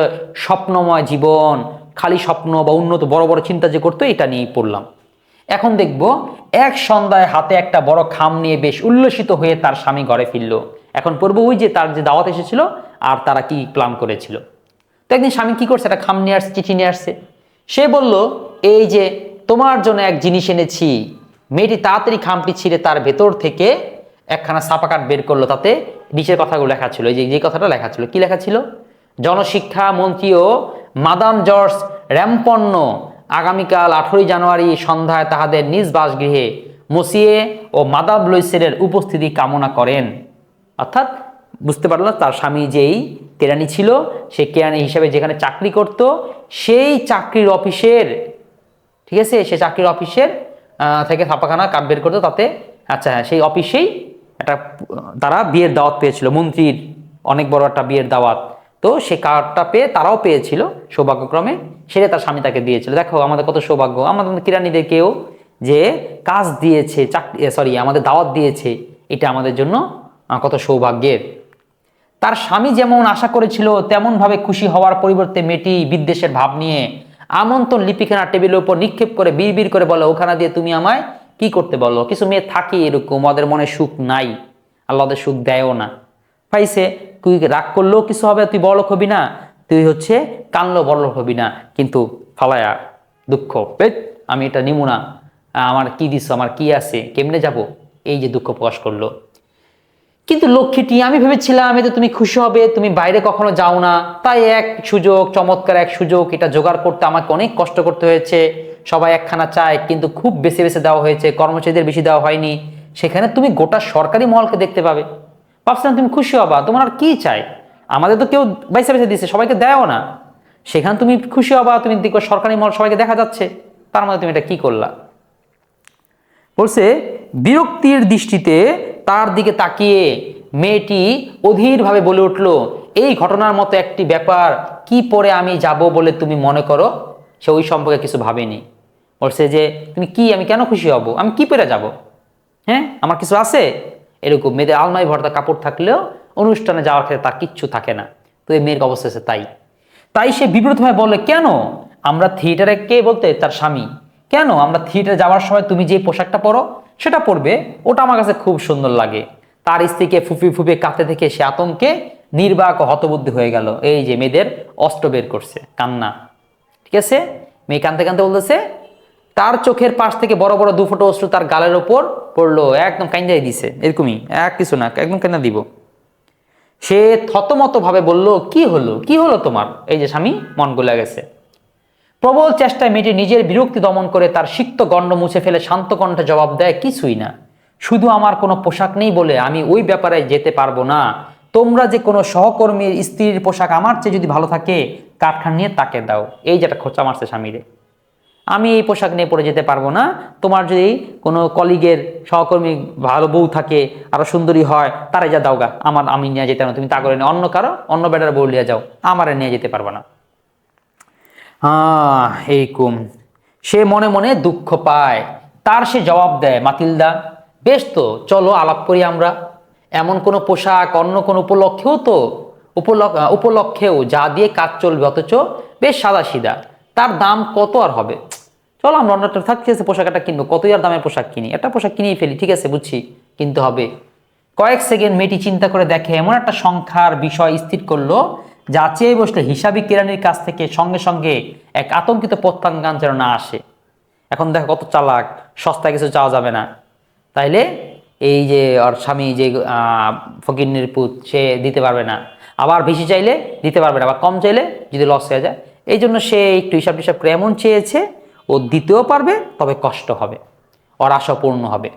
Speaker 1: স্বপ্নময় জীবন, খালি স্বপ্ন বা উন্নত বড় বড় চিন্তা যে করতো, এটা নিয়েই পড়লাম। এখন দেখব এক সন্ধ্যায় হাতে একটা বড় খাম নিয়ে বেশ উল্লসিত হয়ে তার স্বামী ঘরে ফিরল। এখন পড়ব ওই যে তার যে দাওয়াত এসেছিল আর তারা কি প্ল্যান করেছিল। তো একদিন স্বামী কি করছে, একটা খাম নিয়ে আসছে, চিঠি নিয়ে আসছে। সে বলল, এই যে তোমার জন্য এক জিনিস এনেছি। মেয়েটি তাড়াতাড়ি খামটি ছিঁড়ে তার ভেতর থেকে একখানা ছাপা কাঠ বের করলো, তাতে নিচের কথাগুলো লেখা ছিল। এই যে কথাটা লেখা ছিল, কি লেখা ছিল? জনশিক্ষা মন্ত্রী ও মাদাম জর্জ র্যাম্পন্ন আগামীকাল 18 জানুয়ারি সন্ধ্যায় তাহাদের নিজ বাসগৃহে মসিয়ে ও মাদাম লুইসের উপস্থিতি কামনা করেন। অর্থাৎ বুঝতে পারলো তার স্বামী যেই কেরানি ছিল, সে কেরানি হিসাবে যেখানে চাকরি করত, সেই চাকরির অফিসের, ঠিক আছে, সে চাকরির অফিসের থেকে ছাপাখানা কাঠ বের করতো, তাতে আচ্ছা হ্যাঁ, সেই অফিসেই একটা তারা বিয়ের দাওয়াত পেয়েছিল, মন্ত্রীর অনেক বড় একটা বিয়ের দাওয়াত। তো সে কার্ডটা পেয়ে তারাও পেয়েছিল সৌভাগ্যক্রমে, সেটা তার স্বামী তাকে দিয়েছিল। দেখো আমাদের কত সৌভাগ্য, আমাদের কিরানিদেরকেও যে কাজ দিয়েছে, চাকরি আমাদের দাওয়াত দিয়েছে, এটা আমাদের জন্য কত সৌভাগ্যের। তার স্বামী যেমন আশা করেছিল তেমন ভাবে খুশি হওয়ার পরিবর্তে মেয়েটি বিদ্বেষের ভাব নিয়ে আমন্ত্রণ লিপিখানা টেবিলের উপর নিক্ষেপ করে বিড়বিড় করে বলো, ওখানা দিয়ে তুমি আমায় কি করতে বলো? কিছু মেয়ে থাকে এরকম, ওদের মনে সুখ নাই, আল্লাহ ওদের সুখ দেয়ও না। পাইছে, তুই রাগ করলেও কিছু হবে, তুই বড়লোক হবি না, তুই হচ্ছে কানলেও বড়লোক হবি না, কিন্তু ফালায়া দুঃখ, আমি এটা নিমু না, আমার কি দিস, আমার কি আছে, কেমনে যাব, এই যে দুঃখ প্রকাশ করলো। কিন্তু লক্ষ্মীটি, আমি ভেবেছিলাম এতে তুমি খুশি হবে, তুমি বাইরে কখনো যাও না, তাই এক সুযোগ, চমৎকার এক সুযোগ, এটা জোগাড় করতে আমাকে অনেক কষ্ট করতে হয়েছে। সবাই একখানা চায়, কিন্তু খুব বেছে বেছে দেওয়া হয়েছে, কর্মচারীদের বেশি দেওয়া হয়নি। সেখানে তুমি গোটা সরকারি মহলকে দেখতে পাবে। ভাবছিলাম তুমি খুশি হবা, তোমার আর কি চাই, আমাদের তো কেউ বেছে বেছে দিচ্ছে, সবাইকে দেয়ও না, সেখানে তুমি খুশি হবা, তুমি দেখো সরকারি মহল সবাইকে দেখা যাচ্ছে, তার মধ্যে তুমি এটা কি করলা? বলছে, বিরক্তির দৃষ্টিতে তার দিকে তাকিয়ে মেয়েটি অধীরভাবে বলে উঠল, এই ঘটনার মতো একটি ব্যাপার কি পরে আমি যাব বলে তুমি মনে করো? সে ওই সম্পর্কে কিছু ভাবেনি। বলছে যে তুমি কি, আমি কেন খুশি হব, আমি কি পরে যাব, হ্যাঁ আমার কিছু আছে? এরকম মেয়েদের আলমারি ভর্তা কাপড় থাকলেও অনুষ্ঠানে যাওয়ার ক্ষেত্রে তার কিচ্ছু থাকে না। তো এই মেয়ের অবস্থা আছে তাই। তাই সে বিব্রতভাবে বললে, কেন আমরা থিয়েটারে, কে বলতে তার স্বামী, কেন আমরা থিয়েটারে যাওয়ার সময় তুমি যে পোশাকটা পরো সেটা পরবে, ওটা আমার কাছে খুব সুন্দর লাগে। তার স্ত্রীকে ফুপিয়ে ফুপিয়ে কাঁদতে থেকে সে আতঙ্কে নির্বাক ও হতবুদ্ধি হয়ে গেল। এই যে মেয়েদের অস্ত্র বের করছে, কান্না, ঠিক আছে, মেয়ে কাঁদতে কাঁদতে বলতেছে, তার চোখের পাশ থেকে বড় বড় দুফোটো অস্ত্র তার গালের ওপর পড়লো, একদম কান্দাই দিছে, এরকমই এক কিছু না, একদম কান্না দিব। সে থতমত ভাবে বলল, কি হলো, কি হলো তোমার? এই যে স্বামী মন গলে গেছে। প্রবল চেষ্টায় মেয়েটি নিজের বিরক্তি দমন করে তার সিক্ত গণ্ড মুছে ফেলে শান্ত কণ্ঠে জবাব দেয়, কিছুই না, শুধু আমার কোনো পোশাক নেই বলে আমি ওই ব্যাপারে যেতে পারবো না। তোমরা যে কোনো সহকর্মীর স্ত্রীর পোশাক আমার চেয়ে যদি ভালো থাকে কাঠখান নিয়ে তাকে দাও। এই যেটা খোঁচা মারছে স্বামীরে, আমি এই পোশাক নিয়ে পরে যেতে পারবো না, তোমার যদি কোনো কলিগের সহকর্মী ভালো বউ থাকে, আরো সুন্দরী হয়, তারা যা দাও গা, আমি নিয়ে যেতে না, তুমি তা করে অন্য কারো, অন্য বেটার বউ নিয়ে যাও, আমারে নিয়ে যেতে পারবো না। এইরকম সে মনে মনে দুঃখ পায়। তার সে জবাব দেয়, মাতিলদা, বেশ তো, চলো আলাপ করি আমরা। এমন কোনো পোশাক অন্য কোনো উপলক্ষেও যা দিয়ে কাজ চলবে, অথচ বেশ সাদা সিধা, তার দাম কত আর হবে? চলো আমরা অন্যটা থাকছে পোশাক একটা কিনবো, কতই আর দামের পোশাক কিনি, একটা পোশাক কিনেই ফেলি, ঠিক আছে বুঝছি, কিনতে হবে। কয়েক সেকেন্ড মেয়েটি চিন্তা করে দেখে, এমন একটা সংখ্যার বিষয় স্থির করলো যাচিয়ে বসলে হিসাবি কেরানির কাছ থেকে সঙ্গে সঙ্গে এক আতঙ্কিত প্রত্যাখ্যান যেন না আসে। এখন দেখো কত চালাক, সস্তায় কিছু চাওয়া যাবে না, তাইলে এই যে ওর স্বামী যে ফকিন্নির পুত সে দিতে পারবে না, আবার বেশি চাইলে দিতে পারবে না, আবার কম চাইলে যদি লস হয়ে যায়, এই জন্য সে একটু হিসাব টিসাব করে এমন চেয়েছে ও দিতেও পারবে, তবে কষ্ট হবে, ওর আশা পূর্ণ হবে।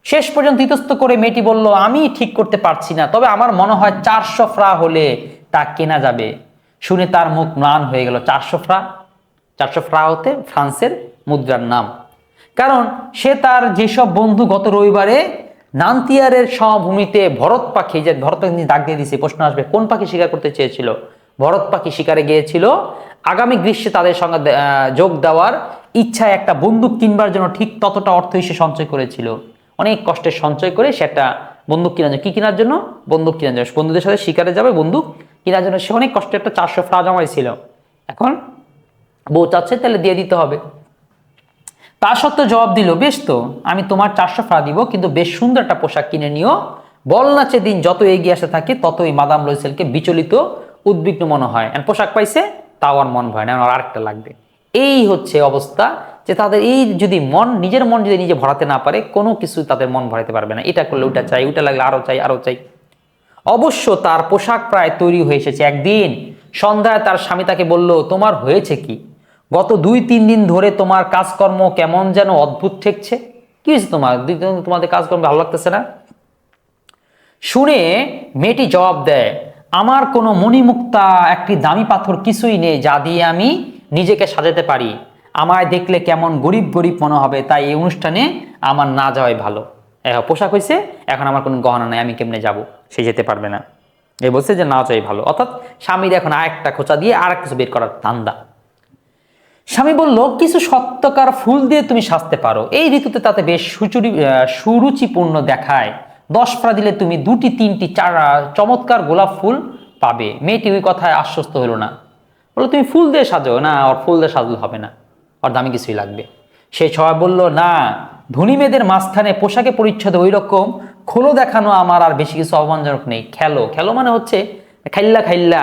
Speaker 1: শেষ পর্যন্ত ইতস্ত করে মেয়েটি বলল, আমি ঠিক করতে পারছি না, তবে আমার মনে হয় 400 ফ্রা হলে তা কেনা যাবে। শুনে তার মুখ ম্লান হয়ে গেল। 400 ফ্রা, 400 ফ্রা হতে ফ্রান্সের মুদ্রার নাম। কারণ সে তার যেসব বন্ধু গত রবিবারে নান্তিয়ারের সমভূমিতে ভরত পাখি, যে ভরত পাখি ডাক দিয়ে দিছে, প্রশ্ন আসবে কোন পাখি শিকার করতে চেয়েছিল, ভরত পাখি শিকারে গিয়েছিল, আগামী গ্রীষ্মে তাদের সঙ্গে যোগ দেওয়ার ইচ্ছায় একটা বন্দুক কিনবার জন্য ঠিক ততটা অর্থই সে সঞ্চয় করেছিল। অনেক কষ্টে সঞ্চয় করে সে একটা বন্দুক কেনার জন্য, কি কেনার জন্য? বন্দুক কেনার জন্য, বন্ধুদের সাথে শিকারে যাবে, বন্দুক কেনার জন্য সে অনেক কষ্টে একটা 400 ফ্রা জমাইছিল। এখন বউ চাচ্ছে তাহলে দিয়ে দিতে হবে। তা সত্ত্বেও জবাব দিল, বেশ তো, আমি তোমার 400 ফ্রা দিব, কিন্তু বেশ সুন্দর একটা পোশাক কিনে নিও। বল নাচে দিন যত এগিয়ে আসে থাকে ততই মাদাম লয়সেলকে বিচলিত, উদ্বিগ্ন মনে হয়। পোশাক পাইছে তাও আর মন ভয় না, আর আরেকটা লাগবে। এই হচ্ছে অবস্থা, যে তাদের এই যদি নিজের মন যদি নিজে ভরাতে না পারে, কোনো কিছু তাদের মন ভরাতে পারবে না। এটা করলে ওটা চাই, ওটা লাগলে আরো চাই, আরো চাই। অবশ্য তার পোশাক প্রায় তৈরি হয়ে এসেছে। একদিন সন্ধ্যায় তার স্বামী তাকে বলল, তোমার হয়েছে কি? গত 2-3 দিন ধরে তোমার কাজকর্ম কেমন যেন অদ্ভুত ঠেকছে। কি হয়েছে তোমার? তোমাদের কাজকর্ম ভালো লাগতেছে না? শুনে মেয়েটি জবাব দেয়, আমার কোনো মণিমুক্তা, একটি দামি পাথর কিছুই নেই যা দিয়ে আমি নিজেকে সাজাতে পারি। আমায় দেখলে কেমন গরিব গরিব মনে হবে, তাই এই অনুষ্ঠানে আমার না যাওয়াই ভালো। পোশাক হয়েছে, এখন আমার কোনো গহনা নেই, আমি কেমনে যাব? সে যেতে পারবে না। এ বলছে যে না যাওয়াই ভালো, অর্থাৎ স্বামীর এখন আরেকটা খোঁচা দিয়ে আর কিছু বের করার ধান্দা। স্বামী বলল, কিছু সত্যকার ফুল দিয়ে তুমি সাজতে পারো, এই ঋতুতে তাতে বেশ সুরুচিপূর্ণ দেখায়। 10 ফ্রা দিলে তুমি 2-3টি চমৎকার গোলাপ ফুল পাবে। মেয়েটি ওই কথায় আশ্বস্ত হলো না, বললো তুমি ফুল দিয়ে সাজো। না, ওর ফুল দিয়ে সাজলে হবে না, ওর দামি কিছুই লাগবে। সেই সবাই বলল, না, ধনী মেয়েদের মাঝখানে পোশাকে পরিচ্ছদে ওই রকম খোলো দেখানো আমার আর বেশি কিছু অপমানজনক নেই। খেলো খেলো মানে হচ্ছে খাইল্লা খাইল্লা,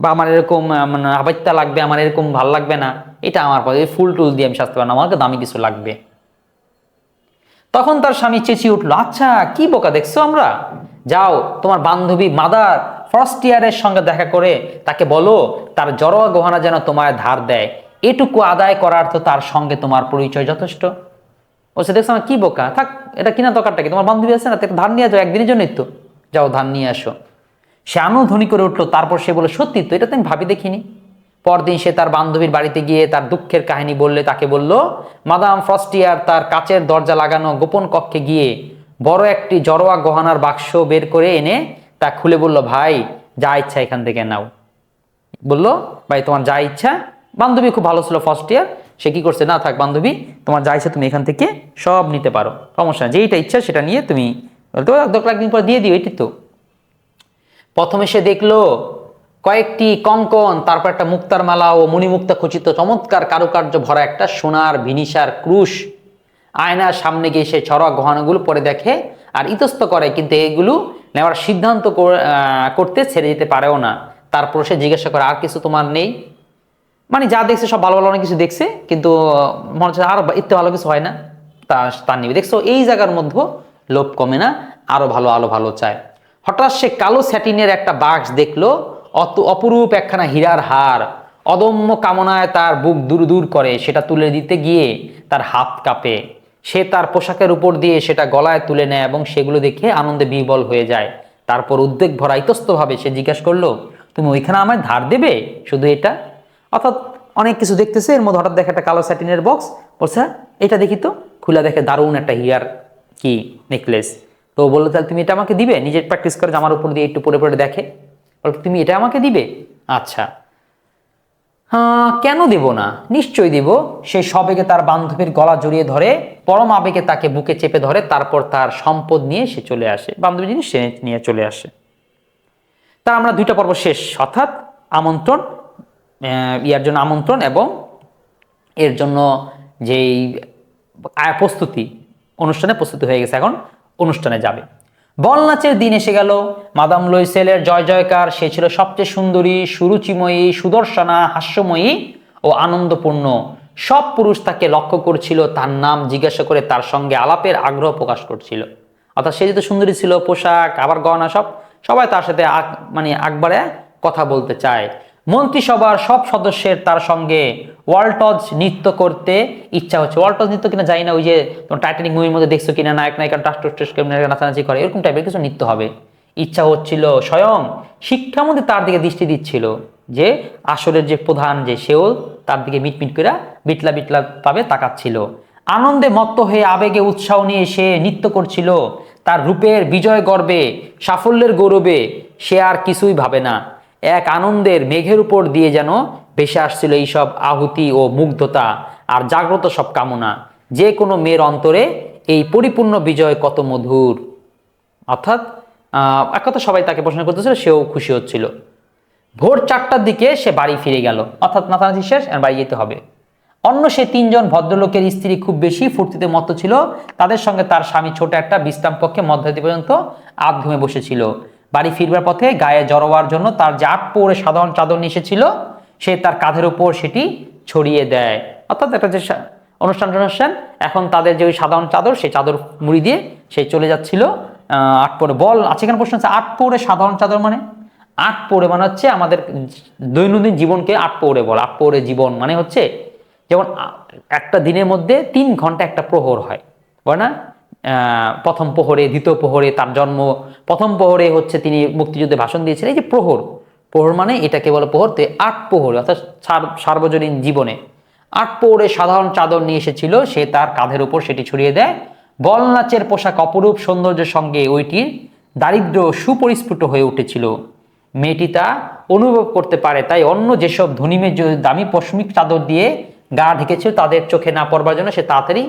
Speaker 1: বা আমার এরকম মানে আবাইত্যা লাগবে, আমার এরকম ভাল লাগবে না, এটা আমার পথে ফুল টুল দিয়ে আমি সাজতে পারবো না, আমাকে দামি কিছু লাগবে। তখন তার স্বামী চেঁচিয়ে উঠলো, আচ্ছা কি বোকা দেখছো আমরা, যাও তোমার বান্ধবী মাদার ফ্রস্টিয়ারের সঙ্গে দেখা করে তাকে বলো তার জড়োয়া গহনা যেন তোমায় ধার দেয়, এটুকু আদায় করার তো তার সঙ্গে তোমার পরিচয় যথেষ্ট। বলছে, দেখছো আমার কি বোকা, থাক, এটা কিনা দরকারটা কি, তোমার বান্ধবী আছে না, ধার নিয়ে যাও, একদিনের জন্যই তো, যাও ধার নিয়ে আসো। সে ধ্বনি করে উঠলো। তারপর সে বলে, সত্যি তো, এটা তো আমি ভাবি দেখিনি। পরদিন সে তার বান্ধবীর বাড়িতে গিয়ে তার দুঃখের কাহিনী বললে তাকে বলল, মাদাম ফ্রস্টিয়ার তার কাচের দরজা লাগানো গোপন কক্ষে গিয়ে বড় একটি জড়োয়া গহনার বাক্স বের করে এনে তা খুলে বলল, ভাই যা ইচ্ছা এখান থেকে নাও। বললো, ভাই তোমার যা ইচ্ছা। বান্ধবী খুব ভালো ছিল ফ্রস্টিয়ার, সে কি করছে, না থাক বান্ধবী, তোমার যা ইচ্ছা তুমি এখান থেকে সব নিতে পারো, সমস্যা নেই, যেইটা ইচ্ছা সেটা নিয়ে তুমি একদিন পর দিয়ে দিও, এটি তো। প্রথমে সে দেখলো কয়েকটি কঙ্কন, তারপর একটা মুক্তার মালা ও মণিমুক্তা খচিত চমৎকার কারুকার্য ভরা একটা সোনার ভিনিসার ক্রুশ। আয়নার সামনে গিয়ে সে ছড়া গহনাগুলো পরে দেখে আর ইতস্ত করে, কিন্তু এগুলো নেওয়ার সিদ্ধান্ত করতে ছেড়ে যেতে পারেও না। তারপর সে জিজ্ঞাসা করে, আর কিছু তোমার নেই? মানে যা দেখছে সব ভালো ভালো অনেক কিছু দেখছে, কিন্তু মনে হচ্ছে আরো এতে ভালো কিছু হয় না, তার নিবে। দেখছো এই জায়গার মধ্যে লোভ কমে না, আরো ভালো চায়। হঠাৎ সে কালো স্যাটিনের একটা বাক্স দেখলো, অপরূপ একখানা হীরার হার। অদম্য কামনায় তার বুক দূর দূর করে, সেটা তুলে দিতে গিয়ে তার হাত কাঁপে। সে তার পোশাকের উপর দিয়ে সেটা গলায় তুলে নেয় এবং সেগুলো দেখে আনন্দে বিহ্বল হয়ে যায়। তারপর উদ্বেগ ভরা ইতস্তভাবে সে জিজ্ঞাসা করলো, তুমি ওইখানে আমায় ধার দেবে শুধু এটা? অর্থাৎ অনেক কিছু দেখতেছে, এর মধ্যে হঠাৎ দেখে একটা কালো স্যাটিনের বক্স, বলছে এটা দেখি তো। খুলে দেখে দারুণ একটা হীরার কি নেকলেস। তো বললো, তাহলে তুমি এটা আমাকে দিবে? নিজের প্র্যাকটিস করে জামার উপর দিয়ে একটু পরে পরে দেখে, বল তুমি এটা আমাকে দিবে? আচ্ছা, কেন দেব না, নিশ্চয়ই দিব। সে সবেগে তার বান্ধবীর গলা জড়িয়ে ধরে, পরম আবেগে তাকে বুকে চেপে ধরে, তারপর তার সম্পদ নিয়ে সে চলে আসে, বান্ধবী জিনিস সে নিয়ে চলে আসে। তা আমরা 2টা পর্ব শেষ, অর্থাৎ আমন্ত্রণ, ইয়ার জন্য আমন্ত্রণ এবং এর জন্য যেই প্রস্তুতি, অনুষ্ঠানে প্রস্তুতি হয়ে গেছে, এখন অনুষ্ঠানে যাবে। বল নাচের দিন এসে গেল। মাদাম লুইসেলের জয় জয়কার। সে ছিল সবচেয়ে সুন্দরী, সুরুচিময়ী, সুদর্শনা, হাস্যময়ী ও আনন্দপূর্ণ। সব পুরুষ তাকে লক্ষ্য করছিল, তার নাম জিজ্ঞাসা করে তার সঙ্গে আলাপের আগ্রহ প্রকাশ করছিল। অর্থাৎ সে যেহেতু সুন্দরী ছিল, পোশাক আবার গহনা সবাই তার সাথে আকবারে কথা বলতে চায়। মন্ত্রিসভার সব সদস্যের তার সঙ্গে ওয়াল্টজ নৃত্য করতে ইচ্ছা হচ্ছে। ওয়াল্টজ নৃত্য কিনা জানি না, ওই যে তোমার টাইটানিক মুভির মধ্যে দেখছো কিনা, নায়ক নায়িকা নাচানাচি করে, এরকম টাইপের কিছু নৃত্য হবে ইচ্ছা হচ্ছিল। স্বয়ং শিক্ষামন্ত্রী তার দিকে দৃষ্টি দিচ্ছিল, যে আসরের যে প্রধান যে সেও তার দিকে মিটমিট করে বিটলা বিটলা ভাবে তাকাচ্ছিল। আনন্দে মত্ত হয়ে আবেগে উৎসাহ নিয়ে সে নৃত্য করছিল। তার রূপের বিজয় গর্বে, সাফল্যের গৌরবে সে আর কিছুই ভাবে না। এক আনন্দের মেঘের উপর দিয়ে যেন ভেসে আসছিল এইসব আহুতি ও মুগ্ধতা আর জাগ্রত সব কামনা। যে কোনো মেয়ের অন্তরে এই পরিপূর্ণ বিজয় কত মধুর। অর্থাৎ এক কথা সবাই তাকে প্রশ্ন করতেছিল, সেও খুশি হচ্ছিল। ভোর 4টার দিকে সে বাড়ি ফিরে গেল, অর্থাৎ নাচানাচি শেষ, বাড়ি যেতে হবে। অন্য সে 3জন ভদ্রলোকের স্ত্রী খুব বেশি ফুর্তিতে মত্ত ছিল। তাদের সঙ্গে তার স্বামী ছোট একটা বিশ্রাম কক্ষে মধ্যরাত্রি পর্যন্ত আধ ঘুমে বসেছিল। বাড়ি ফিরবার পথে গায়ে জড়োয়ার জন্য তার যে 8 পৌরে সাধারণ চাদর নিয়ে এসেছিল, সে তার কাঁধের উপর সেটি ছড়িয়ে দেয়। অর্থাৎ একটা যে অনুষ্ঠান এখন তাদের যে ওই সাধারণ চাদর, সেই চাদর মুড়ি দিয়ে সে চলে যাচ্ছিল 8 পৌরে। বল আছে এখানে প্রশ্ন আছে, 8 পৌরে সাধারণ চাদর মানে 8 পৌরে মানে হচ্ছে আমাদের দৈনন্দিন জীবনকে 8 পৌরে বল। 8 পৌরে জীবন মানে হচ্ছে যেমন একটা দিনের মধ্যে 3 ঘন্টা একটা প্রহর হয়, বলে না? প্রথম প্রহরে, দ্বিতীয় প্রহরে তার জন্ম, প্রথম প্রহরে হচ্ছে তিনি মুক্তিযুদ্ধে ভাষণ দিয়েছিলেন। এই যে প্রহর, প্রহর মানে এটাকে বলে প্রহর। 8 প্রহরে অর্থাৎ সার্বজনীন জীবনে 8 পৌরে সাধারণ চাদর নিয়ে এসেছিল, সে তার কাঁধের উপর সেটি ছড়িয়ে দেয়। বল নাচের পোশাক অপরূপ সৌন্দর্যের সঙ্গে ওইটির দারিদ্র্য সুপরিস্ফুট হয়ে উঠেছিল। মেয়েটি তা অনুভব করতে পারে, তাই অন্য যেসব ধনী মেয়ে দামি পশমিক চাদর দিয়ে গা ঢেকেছিল তাদের চোখে না পড়বার জন্য সে তাড়াতাড়ি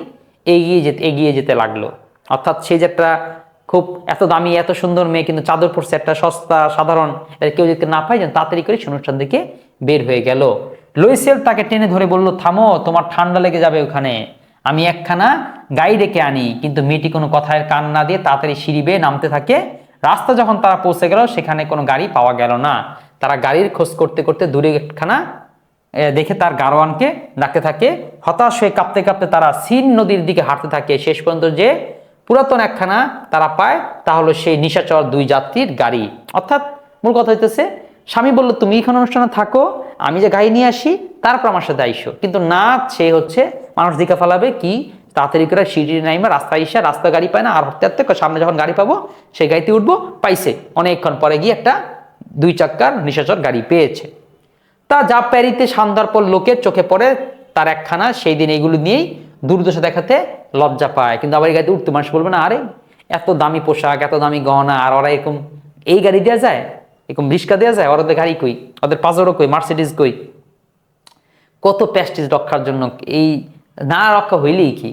Speaker 1: এগিয়ে যেতে লাগলো। অর্থাৎ সে যে একটা খুব এত দামি এত সুন্দর মেয়ে, কিন্তু চাদর পরছে একটা সস্তা সাধারণ, কেউ যদি না পায়, যেন তাড়াতাড়ি করে অনুষ্ঠান দিকে বের হয়ে গেল। লুইসেল তাকে টেনে ধরে বলল, থামো, তোমার ঠান্ডা লেগে যাবে ওখানে, আমি একখানা গাড়ি ডেকে আনি। কিন্তু মেয়েটি কোনো কথায় কান না দিয়ে তাড়াতাড়ি সিঁড়ি বেয়ে নামতে থাকে। রাস্তা যখন তারা পৌঁছে গেল, সেখানে কোনো গাড়ি পাওয়া গেল না। তারা গাড়ির খোঁজ করতে করতে দূরে একখানা দেখে তার গাড়োয়ানকে ডাকতে থাকে। হতাশ হয়ে কাঁপতে কাঁপতে তারা সিন নদীর দিকে হাঁটতে থাকে। শেষ পর্যন্ত যে পুরাতন একখানা তারা পায়, তা হলো সেই নিশাচর 2 যাত্রীর গাড়ি। অর্থাৎ মূল কথা হইতেছে, স্বামী বলল তুমি এখানে অনুষ্ঠানে থাকো, আমি যে গাড়ি নিয়ে আসি, তারপর আমার সাথে আইসো। কিন্তু না, সে হচ্ছে মানুষ দিকে ফেলাবে কি, তাড়াতাড়ি করে সিঁড়ি নাইমা রাস্তায় এসে রাস্তা গাড়ি পায় না, আর হাঁটতে হাঁটতে সামনে যখন গাড়ি পাবো সেই গাড়িতে উঠবো, পাইছে। অনেকক্ষণ পরে গিয়ে একটা 2 চাক্কার নিশাচর গাড়ি পেয়েছে। তা যা প্যারিতে সন্ধ্যার পর লোকের চোখে পড়ে তার একখানা, সেই দিন এইগুলো নিয়েই দুর্দশা দেখাতে লজ্জা পায়। কিন্তু আবার এই গাড়িতে উঠতে মানুষ বলবে না, আরে এত দামি পোশাক, এত দামি গহনা, আর ওরা এরকম এই গাড়ি দেওয়া যায়, এরকম রিক্সা দেওয়া যায়, ওদের গাড়ি কই, ওদের পাজরো কই, মার্সিডিজ কই। কত প্রেস্টিজ রক্ষার জন্য এই না রক্ষা হইলেই কি।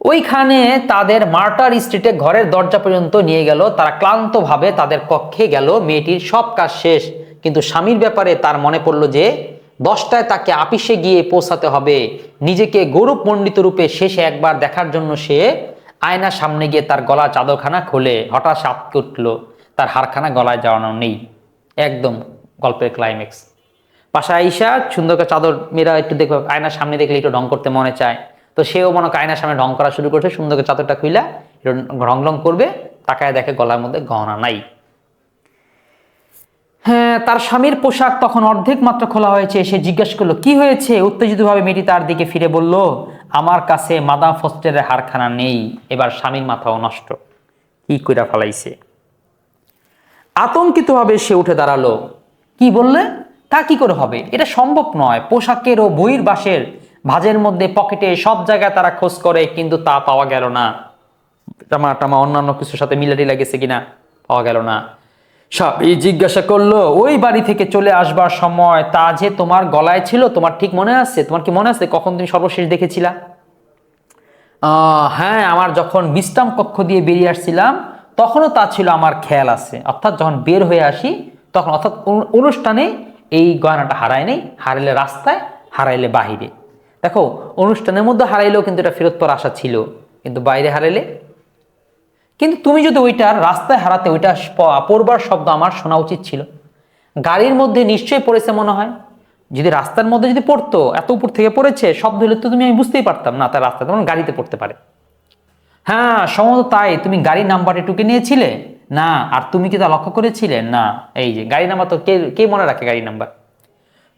Speaker 1: ওইখানে তাদের মার্টার স্ট্রিটে ঘরের দরজা পর্যন্ত নিয়ে গেল। তারা ক্লান্তভাবে তাদের কক্ষে গেল। মেয়েটির সব কাজ শেষ, কিন্তু স্বামীর ব্যাপারে তার মনে পড়লো যে 10টায় তাকে আপিসে গিয়ে পৌঁছাতে হবে। নিজেকে গৌরবমণ্ডিত রূপে শেষে একবার দেখার জন্য সে আয়নার সামনে গিয়ে তার গলা চাদরখানা খোলে। হঠাৎ আঁতকে উঠল, তার হাড়খানা গলায় জড়ানো নেই। একদম গল্পের ক্লাইম্যাক্স। বাসায় আইসা সুন্দর করে চাদর, মেয়েরা একটু দেখো আয়নার সামনে দেখলে একটু ঢং করতে মনে চায়, তো সেও মনে হয় আয়নার সামনে ঢং করা শুরু করছে। সুন্দর করে চাদরটা খুইলা রং রং করবে, তাকায় দেখে গলার মধ্যে গহনা নাই। হ্যাঁ, তার স্বামীর পোশাক তখন অর্ধেক মাত্র খোলা হয়েছে। সে জিজ্ঞেস করলো কি হয়েছে। উত্তেজিতভাবে মেয়েটি তার দিকে ফিরে বলল, আমার কাছে মাদাম ফস্টারের হারখানা নেই। এবার স্বামীর মাথাও নষ্ট, কি কইরা ফেলাইছে। আতঙ্কিতভাবে সে উঠে দাঁড়ালো। কি বললে? তা কি করে হবে, এটা সম্ভব নয়। পোশাকের ও বহির্বাসের ভাঁজের মধ্যে, পকেটে, সব জায়গায় তারা খোঁজ করে, কিন্তু তা পাওয়া গেল না। জামা টামা অন্যান্য কিছুর সাথে মিলাটিলা গেছে কিনা, পাওয়া গেল না। স্বামী জিজ্ঞাসা করলো, ওই বাড়ি থেকে চলে আসবার সময় তা যে তোমার গলায় ছিল, তোমার ঠিক মনে আছে? তোমার কি মনে আছে কখন তুমি সর্বশেষ দেখেছিলা? হ্যাঁ, আমার যখন বিশ্রাম কক্ষ দিয়ে বেরিয়ে আসছিলাম তখনও তা ছিল, আমার খেয়াল আছে। অর্থাৎ যখন বের হয়ে আসি তখন, অর্থাৎ অনুষ্ঠানে এই গয়নাটা হারায় নেই। হারাইলে রাস্তায়, হারাইলে বাহিরে। দেখো, অনুষ্ঠানের মধ্যে হারাইলেও কিন্তু এটা ফেরত পাওয়ার আশা ছিল, কিন্তু বাইরে হারাইলে কিন্তু তুমি যদি ওইটার রাস্তায় হারাতে ওইটা পড়বার শব্দ আমার শোনা উচিত ছিল। গাড়ির মধ্যে নিশ্চয়ই পড়েছে মনে হয়, যদি রাস্তার মধ্যে যদি পড়তো, এত উপর থেকে পড়েছে শব্দ হলে তো আমি বুঝতেই পারতাম না তার রাস্তায়, তখন গাড়িতে পড়তে পারে। হ্যাঁ সম্ভবত তাই, তুমি গাড়ির নাম্বারটা টুকে নিয়েছিলে না, আর তুমি কি তা লক্ষ্য করেছিলে না? এই যে গাড়ি নাম্বার তো কে কে মনে রাখে গাড়ি নাম্বার।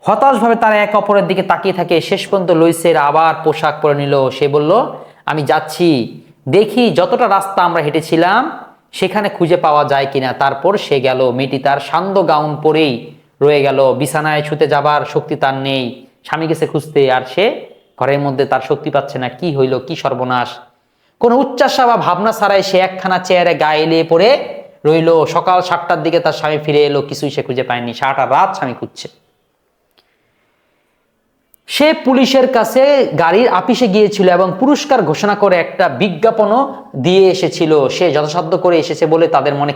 Speaker 1: হতাশভাবে তারা এক অপরের দিকে তাকিয়ে থাকে। শেষ পর্যন্ত লুইসের আবার পোশাক পরে নিল। সে বলল, আমি যাচ্ছি, দেখি যতটা রাস্তা আমরা হেঁটেছিলাম সেখানে খুঁজে পাওয়া যায় কিনা। তারপর সে গেল। মেয়েটি তার সান্ধ্য গাউন পরেই রয়ে গেল। বিছানায় ছুতে যাবার শক্তি তার নেই। স্বামী গেছে খুঁজতে, আর সে ঘরের মধ্যে তার শক্তি পাচ্ছে না। কি হইল, কি সর্বনাশ! কোনো উচ্চাসা বা ভাবনা ছাড়াই সে একখানা চেয়ারে গায়ে এলিয়ে পড়ে রইল। সকাল 7টার দিকে তার স্বামী ফিরে এলো, কিছুই সে খুঁজে পায়নি। সারাটা রাত স্বামী খুঁজছে। সে পুলিশের কাছে গাড়ির আপিসে গিয়েছিল এবং পুরস্কার ঘোষণা করে একটা বিজ্ঞাপনও দিয়ে এসেছিল। সে যথাসাধ্য করে এসেছে বলে তাদের মনে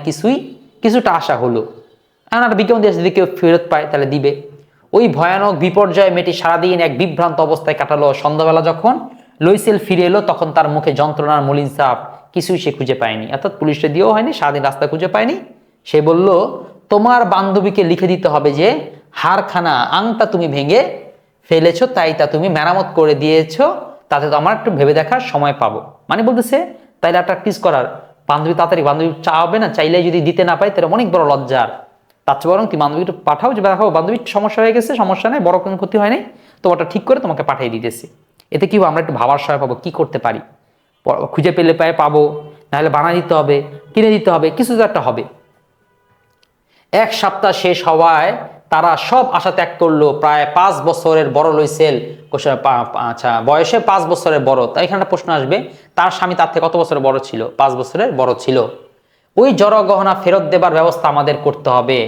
Speaker 1: কিছুটা আশা হলো। আর বিজ্ঞাপন দিয়ে যদি কেউ ফেরত পায় তাহলে দিবে। ওই ভয়ানক বিপর্যয় মেয়েটি সারাদিন এক বিভ্রান্ত অবস্থায় কাটালো। সন্ধ্যাবেলা যখন লুইসেল ফিরে এলো তখন তার মুখে যন্ত্রণার মলিন ছাপ। কিছুই সে খুঁজে পায়নি, অর্থাৎ পুলিশে দিয়েও হয়নি, সারাদিন রাস্তা খুঁজে পায়নি। সে বলল, তোমার বান্ধবীকে লিখে দিতে হবে যে হারখানা আংটা তুমি ভেঙে ফেলেছো, তাই তা তুমি মেরামত করে দিয়েছো, তাতে তো আমার একটু ভেবে দেখার সময় পাবো। মানে বলতেছে তাইলে একটা টিজ করার, বান্ধবী তাড়াতাড়ি বান্ধবী চাবে না, চাইলে যদি দিতে না পাই তাহলে অনেক বড় লজ্জার। তার চেয়ে বরং তুমি বান্ধবীটা পাঠাও, যে দেখো বান্ধবীর সমস্যা হয়ে গেছে, সমস্যা নেই, বড় কোনো ক্ষতি হয় নাই, তোমারটা ঠিক করে তোমাকে পাঠিয়ে দিতেছি। এতে কি আমরা একটু ভাবার সময় পাবো, কি করতে পারি, খুঁজে পেলে পাবো, নাহলে বানা দিতে হবে, কিনে দিতে হবে, কিছু তো একটা হবে। এক সপ্তাহ শেষ হওয়ায় তারা সব আশা ত্যাগ করলো। প্রায় 5 বছরের বড় লুইসেল, আচ্ছা বয়সে 5 বছরের বড়, তাই এখানে প্রশ্ন আসবে তার স্বামী তার থেকে কত বছরের বড় ছিল? 5 বছরের বড় ছিল। ওই জড় গহনা ফেরত দেবার ব্যবস্থা আমাদের করতে হবে।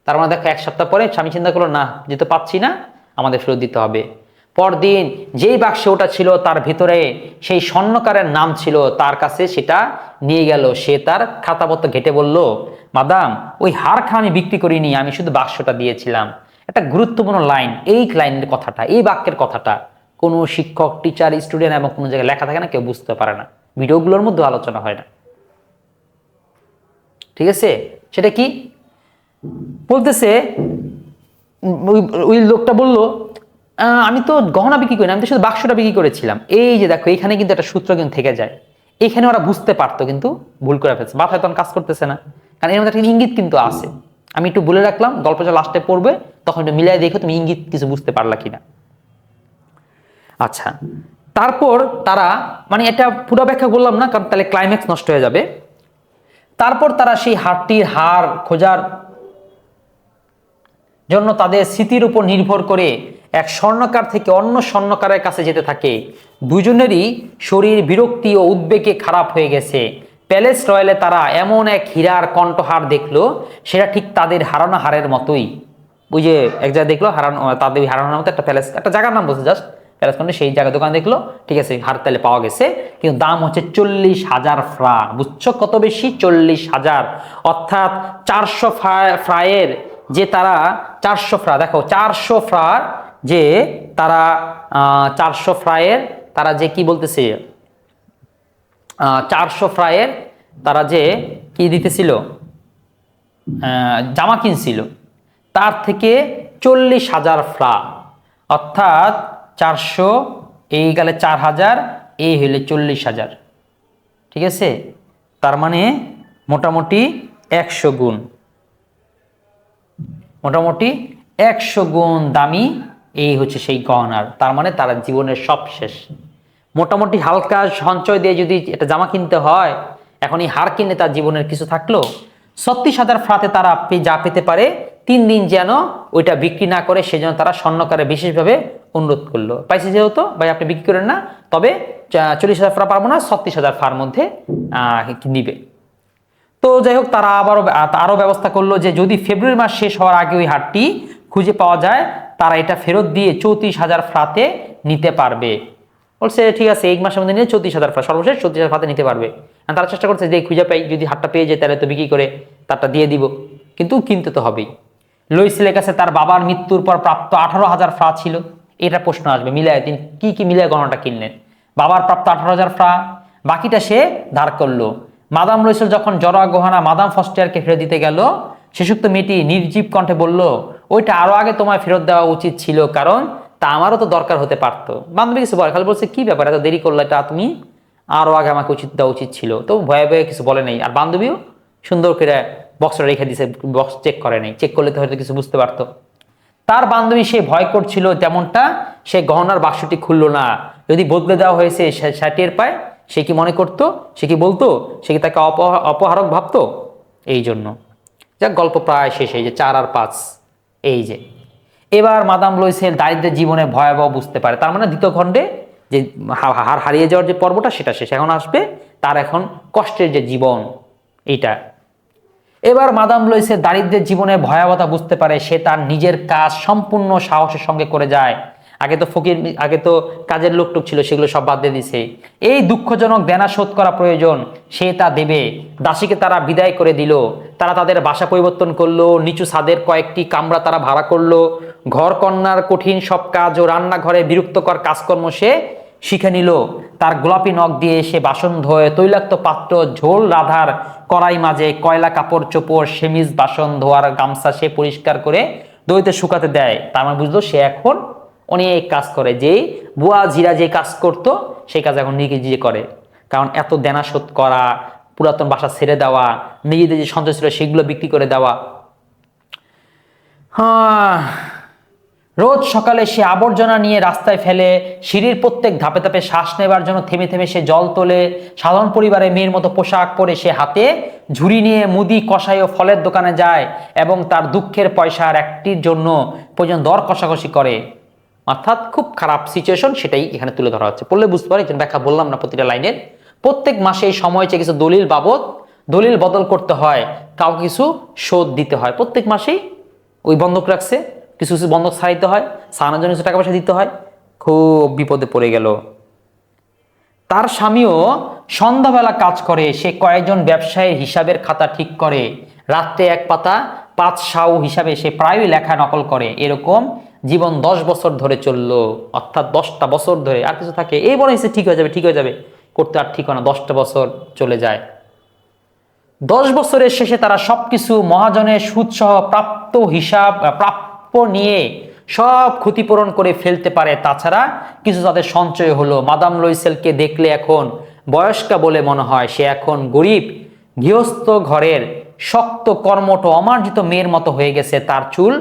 Speaker 1: তার মানে দেখো 1 সপ্তাহ পরে স্বামী চিন্তা করলো, না যেতে পাচ্ছি না, আমাদের ফেরত দিতে হবে। পরদিন যেই বাক্সে ওটা ছিল তার ভিতরে সেই স্বর্ণকারের নাম ছিল, তার কাছে সেটা নিয়ে গেল। সে তার খাতাপত্র ঘেটে বলল, মাদাম ওই হারখানা আমি বিক্রি করিনি, আমি শুধু বাক্সটা দিয়েছিলাম। একটা গুরুত্বপূর্ণ লাইন, এই লাইনের কথাটা, এই বাক্যের কথাটা কোনো শিক্ষক, টিচার, স্টুডেন্ট এবং কোনো জায়গায় লেখা থাকে না, কেউ বুঝতে পারে না, ভিডিওগুলোর মধ্যে আলোচনা হয় না। ঠিক আছে, সেটা কি বলতেছে? ওই লোকটা বলল, আমি তো গহনা বিক্রি করি না, আমি তো শুধু বাক্সটা বিক্রি করেছিলাম। এই যে দেখো এখানে কিন্তু একটা সূত্র কিন্তু থেকে যায়। এখানে ওরা বুঝতে পারতো কিন্তু ভুল করে ফেলছে, মাথায় তখন কাজ করতেছে না, কারণ এর মধ্যে একটা ইঙ্গিত কিন্তু আছে। আমি একটু বলে রাখলাম, গল্প যখন লাস্টে পড়বে তখন একটু মিলাই দেখো তুমি ইঙ্গিত কিছু বুঝতে পারলা কিনা। আচ্ছা, তারপর তারা, মানে এটা পুরো ব্যাখ্যা বললাম না কারণ তাহলে ক্লাইম্যাক্স নষ্ট হয়ে যাবে। তারপর তারা সেই হারটির হার খোঁজার জন্য তাদের স্মৃতির উপর নির্ভর করে এক স্বর্ণকার থেকে অন্য স্বর্ণকারের কাছে যেতে থাকে। দুজনেরই শরীর বিরক্তি ও উদ্বেগে খারাপ হয়ে গেছে। প্যালেস রয়্যালে তারা এমন এক হীরার কণ্ঠহার দেখলো, সেটা ঠিক তাদের হারানো হারের মতোই। ওই যে এক জায়গায় দেখলো হারানো, তাদের হারানোর মতো একটা প্যালেস, একটা জায়গার নাম বলছে জাস্ট প্যালেস, মানে সেই জায়গায় দোকান দেখলো, ঠিক আছে হার তাহলে পাওয়া গেছে, কিন্তু দাম হচ্ছে 40,000 ফ্রা। বুঝছো কত বেশি? 40,000, অর্থাৎ 400 ফ্রায়ের যে তারা 400 ফ্রা, দেখো 400 ফ্রার যে তারা 400 ফ্রায়ের তারা যে কি বলতেছে, 400 ফ্রায়ের তারা যে কি দিতেছিল, জামা কিনছিল, তার থেকে 40,000 ফ্রা, অর্থাৎ 400 এই গেলে 4,000, এই হইলে 40,000। ঠিক আছে, তার মানে মোটামুটি 100 গুণ, মোটামুটি 100 গুণ দামি এই হচ্ছে সেই গহনার। তার মানে তারা জীবনের সব শেষ। মোটামুটি হালকা সঞ্চয় দিয়ে যদি এটা জামা কিনতে হয়, এখন এই হার কিনে তার জীবনের কিছু থাকলো। 36,000 ফ্রাতে তারা যা পেতে পারে 3 দিন যেন ওইটা বিক্রি না করে, সেজন্য তারা স্বর্ণকারে বিশেষভাবে অনুরোধ করলো। পাইছে যেহেতু ভাই আপনি বিক্রি করেন না, তবে 40,000 ফ্রা পারবো না, 36,000 ফ্রার মধ্যে নিবে। তো যাই হোক, তারা আরো ব্যবস্থা করলো যে যদি ফেব্রুয়ারি মাস শেষ হওয়ার আগে ওই হারটি খুঁজে পাওয়া যায়, তারা এটা ফেরত দিয়ে 34,000 ফ্রাতে নিতে পারবে। বলছে ঠিক আছে, এই মাসের মধ্যে নিয়ে 34,000 ফ্রা, সর্বশেষ 34,000 ফ্রাতে নিতে পারবে। তারা চেষ্টা করছে যে খুঁজে পাই, যদি হারটা পেয়ে যায় তাহলে তো বিক্রি করে তারটা দিয়ে দিব, কিন্তু কিনতে তো হবেই। লুইসেলের কাছে তার বাবার মৃত্যুর পর প্রাপ্ত 18,000 ফ্রা ছিল। এটা প্রশ্ন আসবে, মিলায় তিনি কি কি মিলায় গহনাটা কিনলেন। বাবার প্রাপ্ত 18,000 ফ্রা, বাকিটা সে ধার করলো। মাদাম লুইসেল যখন জরা গহনা মাদাম ফস্টিয়ারকে ফেরত দিতে গেল, শেষোক্ত মেয়েটি নির্জীব কণ্ঠে বলল, ওইটা আরো আগে তোমায় ফেরত দেওয়া উচিত ছিল, কারণ তা আমারও তো দরকার হতে পারতো। বান্ধবী কিছু বলে, খালি বলছে কি ব্যাপার এত দেরি করলো, এটা তুমি আরো আগে আমাকে দেওয়া উচিত ছিল। তো ভয়ে ভয়ে কিছু বলে নেই। আর বান্ধবীও সুন্দর করে বক্সটা রেখে দিছে, বক্স চেক করে নেই, চেক করলে তো হয়তো কিছু বুঝতে পারতো। তার বান্ধবী সে ভয় করছিল তেমনটা, সে গহনার বাক্সটি খুললো না। যদি বদলে দেওয়া হয়েছে সে টের পায়, সে কি মনে করতো, সে কি বলতো, সে কি তাকে অপহারক ভাবতো? এই জন্য যাক, গল্প প্রায় শেষ, এই যে 4 আর 5। এই যে এবার মাদাম লুইসেল দারিদ্রের জীবনে ভয়াবহ বুঝতে পারে। তার মানে দ্বিতীয় খণ্ডে যে হার হারিয়ে যাওয়ার যে পর্বটা সেটা শেষ, এখন আসবে তার এখন কষ্টের যে জীবন এইটা। এবার মাদাম লুইসেল দারিদ্রের জীবনে ভয়াবহতা বুঝতে পারে। সে তার নিজের কাজ সম্পূর্ণ সাহসের সঙ্গে করে যায়। আগে তো কাজের লোকটুক ছিল, সেগুলো সব বাদ দিয়ে দিছে। এই দুঃখজনক দেনা শোধ করা প্রয়োজন, সে তা দেবে। দাসীকে তারা বিদায় করে দিল, তারা তাদের বাসা পরিবর্তন করলো, নিচু ছাদের কয়েকটি কামরা তারা ভাড়া করলো। ঘর কন্যার কঠিন সব কাজ ও রান্নাঘরে বিরক্তকর কাজকর্ম সে শিখে নিল। তার গোলাপি নখ দিয়ে সে বাসন ধোয়, তৈলাক্ত পাত্র, ঝোল রাধার কড়াই মাঝে, কয়লা কাপড় চোপড়, সেমিজ, বাসন ধোয়ার গামছা সে পরিষ্কার করে দইতে শুকাতে দেয়। তার মানে বুঝলো সে এখন অনেক কাজ করে। যে বুয়া জিরা যে কাজ করতো সেই কাজ এখন নিজে করে, কারণ এত দেনা শোধ করা, পুরাতন বাসা ছেড়ে দেওয়া, নিজেদের যে সঞ্চয় ছিল সেগুলো বিক্রি করে দেওয়া। রোজ সকালে সে আবর্জনা নিয়ে রাস্তায় ফেলে, সিঁড়ির প্রত্যেক ধাপে ধাপে শ্বাস নেবার জন্য থেমে থেমে সে জল তোলে। সাধারণ পরিবারে মেয়ের মতো পোশাক পরে সে হাতে ঝুড়ি নিয়ে মুদি, কষাই ও ফলের দোকানে যায় এবং তার দুঃখের পয়সার একটির জন্য পর্যন্ত দর কষাকষি করে। অর্থাৎ খুব খারাপ সিচুয়েশন, সেটাই এখানে তুলে ধরা হচ্ছে। পড়লে বুঝতে পারে, ব্যাখ্যা বললাম না প্রতিটা লাইনের। প্রত্যেক মাসে এই সময় চেয়ে কিছু দলিল বদল করতে হয়, কাউকে কিছু শোধ দিতে হয়। প্রত্যেক মাসেই ওই বন্ধক রাখছে, কিছু কিছু বন্ধক ছাড়াইতে হয়, ছাড়ানোর জন্য কিছু টাকা পয়সা দিতে হয়। খুব বিপদে পড়ে গেল। তার স্বামীও সন্ধ্যাবেলা কাজ করে, সে কয়েকজন ব্যবসায়ীর হিসাবের খাতা ঠিক করে। রাত্রে এক পাতা 5 সাউ হিসাবে সে প্রায়ই লেখা নকল করে। এরকম জীবন 10 বছর ধরে চললো, অর্থাৎ 10টা বছর ধরে। আর কিছু থাকে এই বলে ঠিক হয়ে যাবে, ঠিক হয়ে যাবে, করতে আর ঠিক হয় না, 10টা বছর চলে যায়। 10 বছরের শেষে তারা সবকিছু মহাজনের সুদসহ প্রাপ্য নিয়ে সব ক্ষতিপূরণ করে ফেলতে পারে। তাছাড়া কিছু তাদের সঞ্চয় হলো। মাদাম লুইসেলকে দেখলে এখন বয়স্কা বলে মনে হয়। সে এখন গরিব গৃহস্থ ঘরের শক্ত কর্মঠ অমার্জিত মেয়ের মতো হয়ে গেছে। তার চুল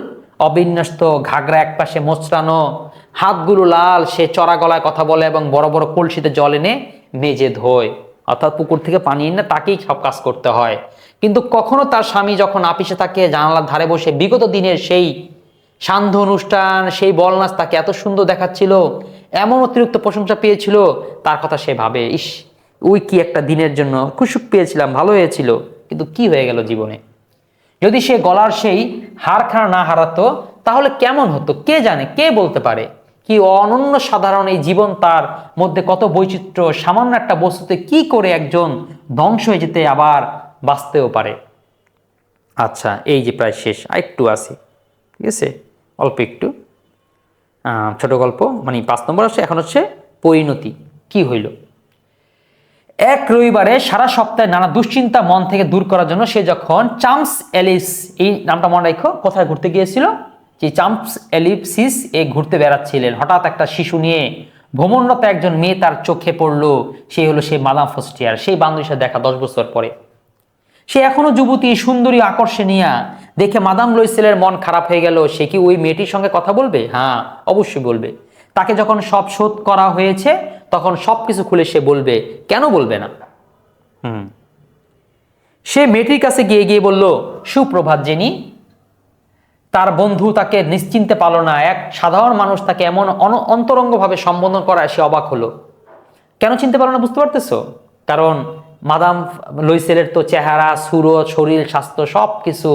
Speaker 1: অবিন্যস্ত, ঘাগরা একপাশে মোচড়ানো, হাতগুলো লাল। সে চড়া গলায় কথা বলে এবং বড় বড় কলসিতে জল এনে মেজে ধোয়। অর্থাৎ পুকুর থেকে পানি এনে তাকেই সব কাজ করতে হয়। কিন্তু কখনো তার স্বামী যখন আপিসে থাকে, জানালার ধারে বসে বিগত দিনের সেই সান্ধ্য অনুষ্ঠান, সেই বলনাচ তাকে এত সুন্দর দেখাচ্ছিল, এমন অতিরিক্ত প্রশংসা পেয়েছিল, তার কথা সে ভাবে, ইস ওই কি একটা দিনের জন্য খুশি পেয়েছিলাম, ভালো হয়েছিল, কিন্তু কি হয়ে গেল জীবনে। যদি সে গলার সেই হারখানা না হারাতো তাহলে কেমন হতো কে জানে, কে বলতে পারে। কি অনন্য সাধারণ এই জীবন, তার মধ্যে কত বৈচিত্র্য। সামান্য একটা বস্তুতে কি করে একজন ধ্বংস হয়ে যেতে আবার বাঁচতেও পারে। আচ্ছা, এই যে প্রায় শেষ, আরেকটু আছে, ঠিক আছে, অল্প একটু ছোট গল্প, মানে 5 নম্বর আসছে। এখন হচ্ছে পরিণতি কি হইল। এক রবিবারে সারা সপ্তাহে নানা দুশ্চিন্তা মন থেকে দূর করার জন্য সে যখন চাম্পস এলিপস, এই নামটা মনে রাখো, কোথায় ঘুরতে গিয়েছিল, যে চাম্পস এলিপসিস এ ঘুরতে বেড়াচ্ছিলেন। হঠাৎ একটা শিশু নিয়ে ভ্রমণরত একজন মেয়ে তার চোখে পড়লো। সে হলো সেই মাদাম ফস্টিয়ার, সেই বান্ধবীর সাথে দেখা 10 বছর পরে। সে এখনো যুবতী, সুন্দরী, আকর্ষণীয়া। দেখে মাদাম লুইসেলের মন খারাপ হয়ে গেল। সে কি ওই মেয়েটির সঙ্গে কথা বলবে? হ্যাঁ, অবশ্যই বলবে। তাকে যখন সব শোধ করা হয়েছে তখন সবকিছু খুলে সে বলবে, কেন বলবে না। সে মেয়েটির কাছে গিয়ে বলল, সুপ্রভাত জেনি। তার বন্ধু তাকে নিশ্চিন্তে পারল না। এক সাধারণ মানুষ তাকে এমন অন্তরঙ্গভাবে সম্বোধন করায় সে অবাক হলো। কেন চিনতে পারলো না বুঝতে পারতেছো? কারণ মাদাম লুইসেলের তো চেহারা, সুরত, শরীর, স্বাস্থ্য সব কিছু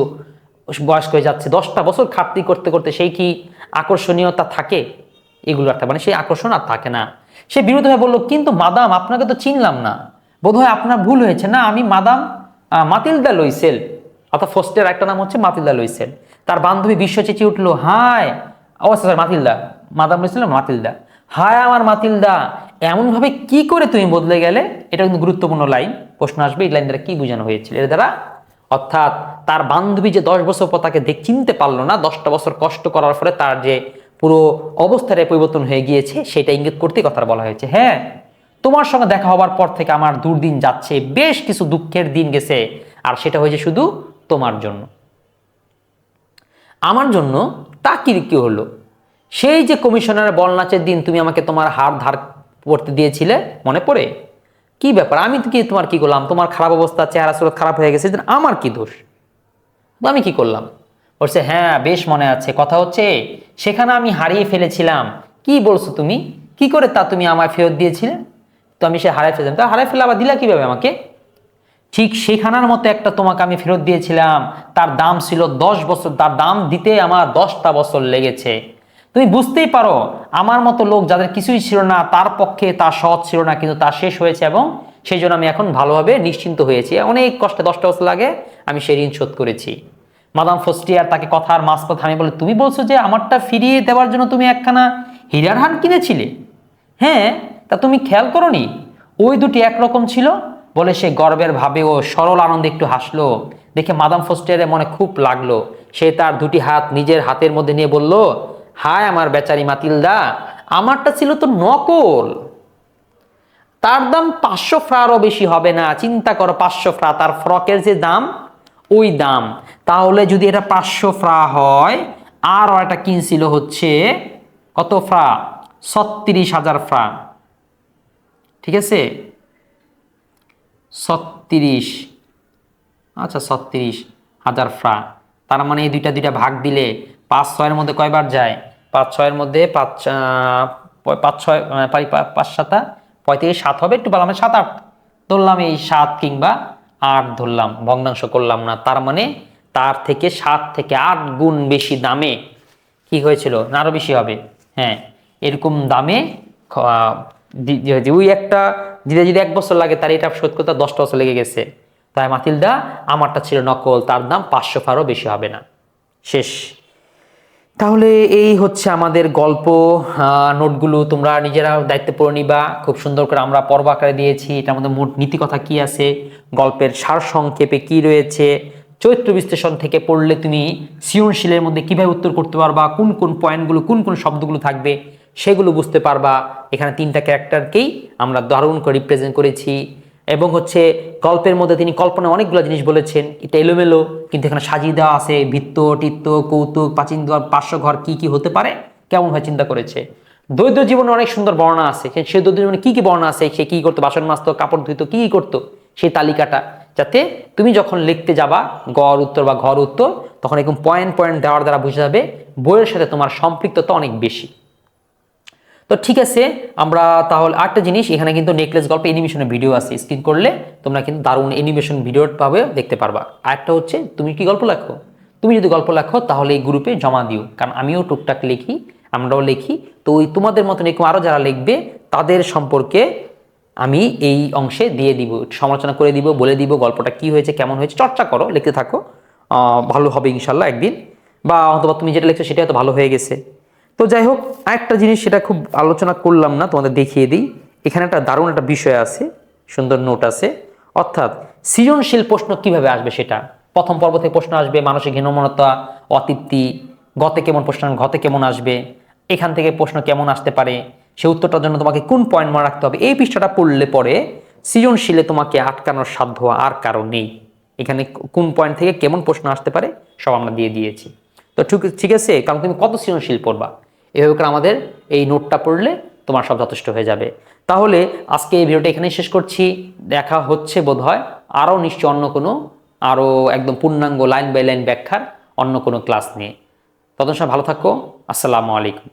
Speaker 1: বয়স্ক হয়ে যাচ্ছে। 10টা বছর খাটতি করতে করতে সেই কি আকর্ষণীয়তা থাকে? এগুলো একটা, মানে সেই আকর্ষণ আর থাকে না। সে বিরুদ্ধ হয়ে বললো, কিন্তু মাদাম আপনাকে তো চিনলাম না, বোধহয় আপনার ভুল হয়েছে। না, আমি মাদাম মাতিলদা লুইসেল। অর্থাৎ ফার্স্টের একটা নাম হচ্ছে মাতিলদা লুইসেল। তার বান্ধবী বিশ্ব চেঁচিয়ে উঠলো, হায়, অবস্থা স্যার মাতিলদা, মাদাম লুইসেল মাতিলদা, হায় আমার মাতিলদা, এমনভাবে কি করে তুমি বদলে গেলে, এটা কিন্তু গুরুত্বপূর্ণ লাইন, প্রশ্ন আসবে এই লাইন দ্বারা কি বোঝানো হয়েছিল এর দ্বারা। অর্থাৎ তার বান্ধবী যে 10 বছর পর তাকে চিনতে পারলো না, 10টা বছর কষ্ট করার ফলে তার যে পুরো অবস্থাটা পরিবর্তন হয়ে গিয়েছে, সেটা ইঙ্গিত করতে কথা বলা হয়েছে। হ্যাঁ, তোমার সঙ্গে দেখা হওয়ার পর থেকে আমার দুর্দিন যাচ্ছে, বেশ কিছু দুঃখের দিন গেছে, আর সেটা হয়েছে শুধু তোমার জন্য। আমার জন্য তা কি হলো? সেই যে কমিশনারের বল নাচের দিন তুমি আমাকে তোমার হার ধার করতে দিয়েছিলে, মনে পড়ে? কি ব্যাপার, আমি তো কি তোমার কি করলাম? তোমার খারাপ অবস্থা, চেহারা সুরত খারাপ হয়ে গেছে, আমার কি দোষ? আমি কি করলাম? বলছে হ্যাঁ বেশ মনে আছে, কথা হচ্ছে সেখানে আমি হারিয়ে ফেলেছিলাম। কি বলছো তুমি? কি করে তা তুমি আমায় ফেরত দিয়েছিলে? তো আমি সে হারিয়ে ফেলেছিলাম, তা হারিয়ে ফেলে আবার দিলা কিভাবে আমাকে? ঠিক সেখানার মতো একটা তোমাকে আমি ফেরত দিয়েছিলাম, তার দাম ছিল 10 বছর, তার দাম দিতে আমার 10টা বছর লেগেছে। তুমি বুঝতেই পারো আমার মতো লোক যাদের কিছুই ছিল না, তার পক্ষে তা সহজ ছিল না, কিন্তু তা শেষ হয়েছে, এবং সেই জন্য আমি এখন ভালোভাবে নিশ্চিন্ত হয়েছি। অনেক কষ্টে 10টা বছর লাগে আমি সেই ঋণ শোধ করেছি। মাদাম ফস্টিয়ার তাকে কথার মাঝপথ থামিয়ে বলে, তুমি বলছো যে আমারটা ফিরিয়ে দেওয়ার জন্য তুমি একখানা হীরার হান কিনেছিলে? হ্যাঁ, তা তুমি খেয়াল করোনি ওই দুটি একরকম ছিল? বলে সে গর্বের ভাবে ও সরল আনন্দে একটু হাসলো। দেখে মাদাম ফস্টিয়ারের মনে খুব লাগলো। সে তার দুটি হাত নিজের হাতের মধ্যে নিয়ে বলল, হায় আমার বেচারি মাতিলদা, আমারটা ছিল তো নকল। তার দাম 500 ফ্রারও বেশি হবে না। চিন্তা করো, 500 ফ্রা, তার ফ্রকের যে দাম ওই দাম। তাহলে যদি এটা 500 ফ্রা হয়, আর এটা কিনছিল হচ্ছে কত ফ্রা? 36,000 ফ্রা। ঠিক আছে, 36, আচ্ছা 36,000 ফ্রা। তার মানে এই দুইটা ভাগ দিলে 5-6-এর মধ্যে কয়বার যায়? 5-6-এর মধ্যে 5-6 5-7 35, 7 হবে, একটু বললাম 7-8 ধরলাম, এই 7 কিংবা 8 ধরলাম, ভগ্নাংশ করলাম না। তার মানে তার থেকে 7 থেকে 8 গুণ বেশি দামে কি হয়েছিল, না আরো বেশি হবে? হ্যাঁ, এরকম দামে ওই একটা ধীরে ধীরে 1 বছর লাগে, তার এটা শোধ করতে 10টা বছর লেগে গেছে। তাই মাতিলদা, আমারটা ছিল নকল, তার দাম 500 ফ্রারও বেশি হবে না। শেষ। তাহলে এই হচ্ছে আমাদের গল্প। নোটগুলো তোমরা নিজেরা দায়িত্ব পড়ে নিবা, খুব সুন্দর করে আমরা পর্ব আকারে দিয়েছি। এটার মধ্যে মোট নীতিকথা কি আছে, গল্পের সার সংক্ষেপে কি রয়েছে, চরিত্র বিশ্লেষণ থেকে পড়লে তুমি সৃজনশীলের মধ্যে কিভাবে উত্তর করতে পারবা, কোন কোন পয়েন্টগুলো, কোন কোন শব্দগুলো থাকবে সেগুলো বুঝতে পারবা। এখানে 3টা ক্যারেক্টারকেই আমরা দারুণ করে রিপ্রেজেন্ট করেছি। এবং হচ্ছে গল্পের মধ্যে তিনি কল্পনায় অনেকগুলো জিনিস বলেছেন, এটা এলোমেলো কিন্তু এখানে সাজিয়ে দেওয়া আছে। ভিত্ত, টিত্ত, কৌতুক, প্রাচীনদ্বার, পার্শ্বঘর কি কি হতে পারে, কেমন হয় চিন্তা করেছে। দরিদ্র জীবনে অনেক সুন্দর বর্ণনা আছে, সে দরিদ্র জীবনে কি কি বর্ণনা আছে, সে কি করতো, বাসন মাজতো, কাপড় ধুইতো, কি করতো, সেই তালিকাটা, যাতে তুমি যখন লিখতে যাবা গড় উত্তর বা ঘর উত্তর, তখন এরকম পয়েন্ট পয়েন্ট দেওয়ার দ্বারা বুঝে যাবে বইয়ের সাথে তোমার সম্পৃক্ততা অনেক বেশি। তো ঠিক আছে, আমরা তাহলে আরেকটা জিনিস, এখানে কিন্তু নেকলেস গল্প অ্যানিমেশনের ভিডিও আছে, স্ক্রিন করলে তোমরা কিন্তু দারুণ অ্যানিমেশন ভিডিও পাবে, দেখতে পারবা। আরেকটা হচ্ছে, তুমি কি গল্প লেখো? তুমি যদি গল্প লেখো তাহলে এই গ্রুপে জমা দিও, কারণ আমিও টুকটাক লিখি, আমরাও লিখি। তো ওই তোমাদের মতন এরকম আরও যারা লিখবে তাদের সম্পর্কে আমি এই অংশে দিয়ে দিব, সমালোচনা করে দিব, বলে দিব গল্পটা কি হয়েছে, কেমন হয়েছে। চর্চা করো, লিখতে থাকো, ভালো হবে ইনশাল্লাহ একদিন, বা অথবা তুমি যেটা লিখছো সেটা হয়তো ভালো হয়ে গেছে। তো যাই হোক, আরেকটা জিনিস সেটা খুব আলোচনা করলাম না, তোমাদের দেখিয়ে দিই। এখানে একটা দারুণ একটা বিষয় আছে, সুন্দর নোট আছে। অর্থাৎ সৃজনশীল প্রশ্ন কিভাবে আসবে সেটা প্রথম পর্ব থেকে প্রশ্ন আসবে, মানসিক হীনমনতা, অতৃপ্তি, গতে কেমন প্রশ্ন, ঘতে কেমন আসবে, এখান থেকে প্রশ্ন কেমন আসতে পারে, সে উত্তরটার জন্য তোমাকে কোন পয়েন্ট মনে রাখতে হবে, এই পৃষ্ঠাটা পড়লে পরে সৃজনশীলে তোমাকে আটকানোর সাধ্য আর কারো নেই। এখানে কোন পয়েন্ট থেকে কেমন প্রশ্ন আসতে পারে সব আমরা দিয়ে দিয়েছি। তো ঠিক আছে, কারণ তুমি কত সৃজনশীল পড়বা, এভাবে করে আমাদের এই নোটটা পড়লে তোমার সব যথেষ্ট হয়ে যাবে। তাহলে আজকে এই ভিডিওটা এখানেই শেষ করছি। দেখা হচ্ছে বোধহয় আরও নিশ্চয় অন্য কোনো, আরও একদম পূর্ণাঙ্গ লাইন বাই লাইন ব্যাখ্যার অন্য কোনো ক্লাস নিয়ে। ততক্ষণ ভালো থাকো। আসসালামু আলাইকুম।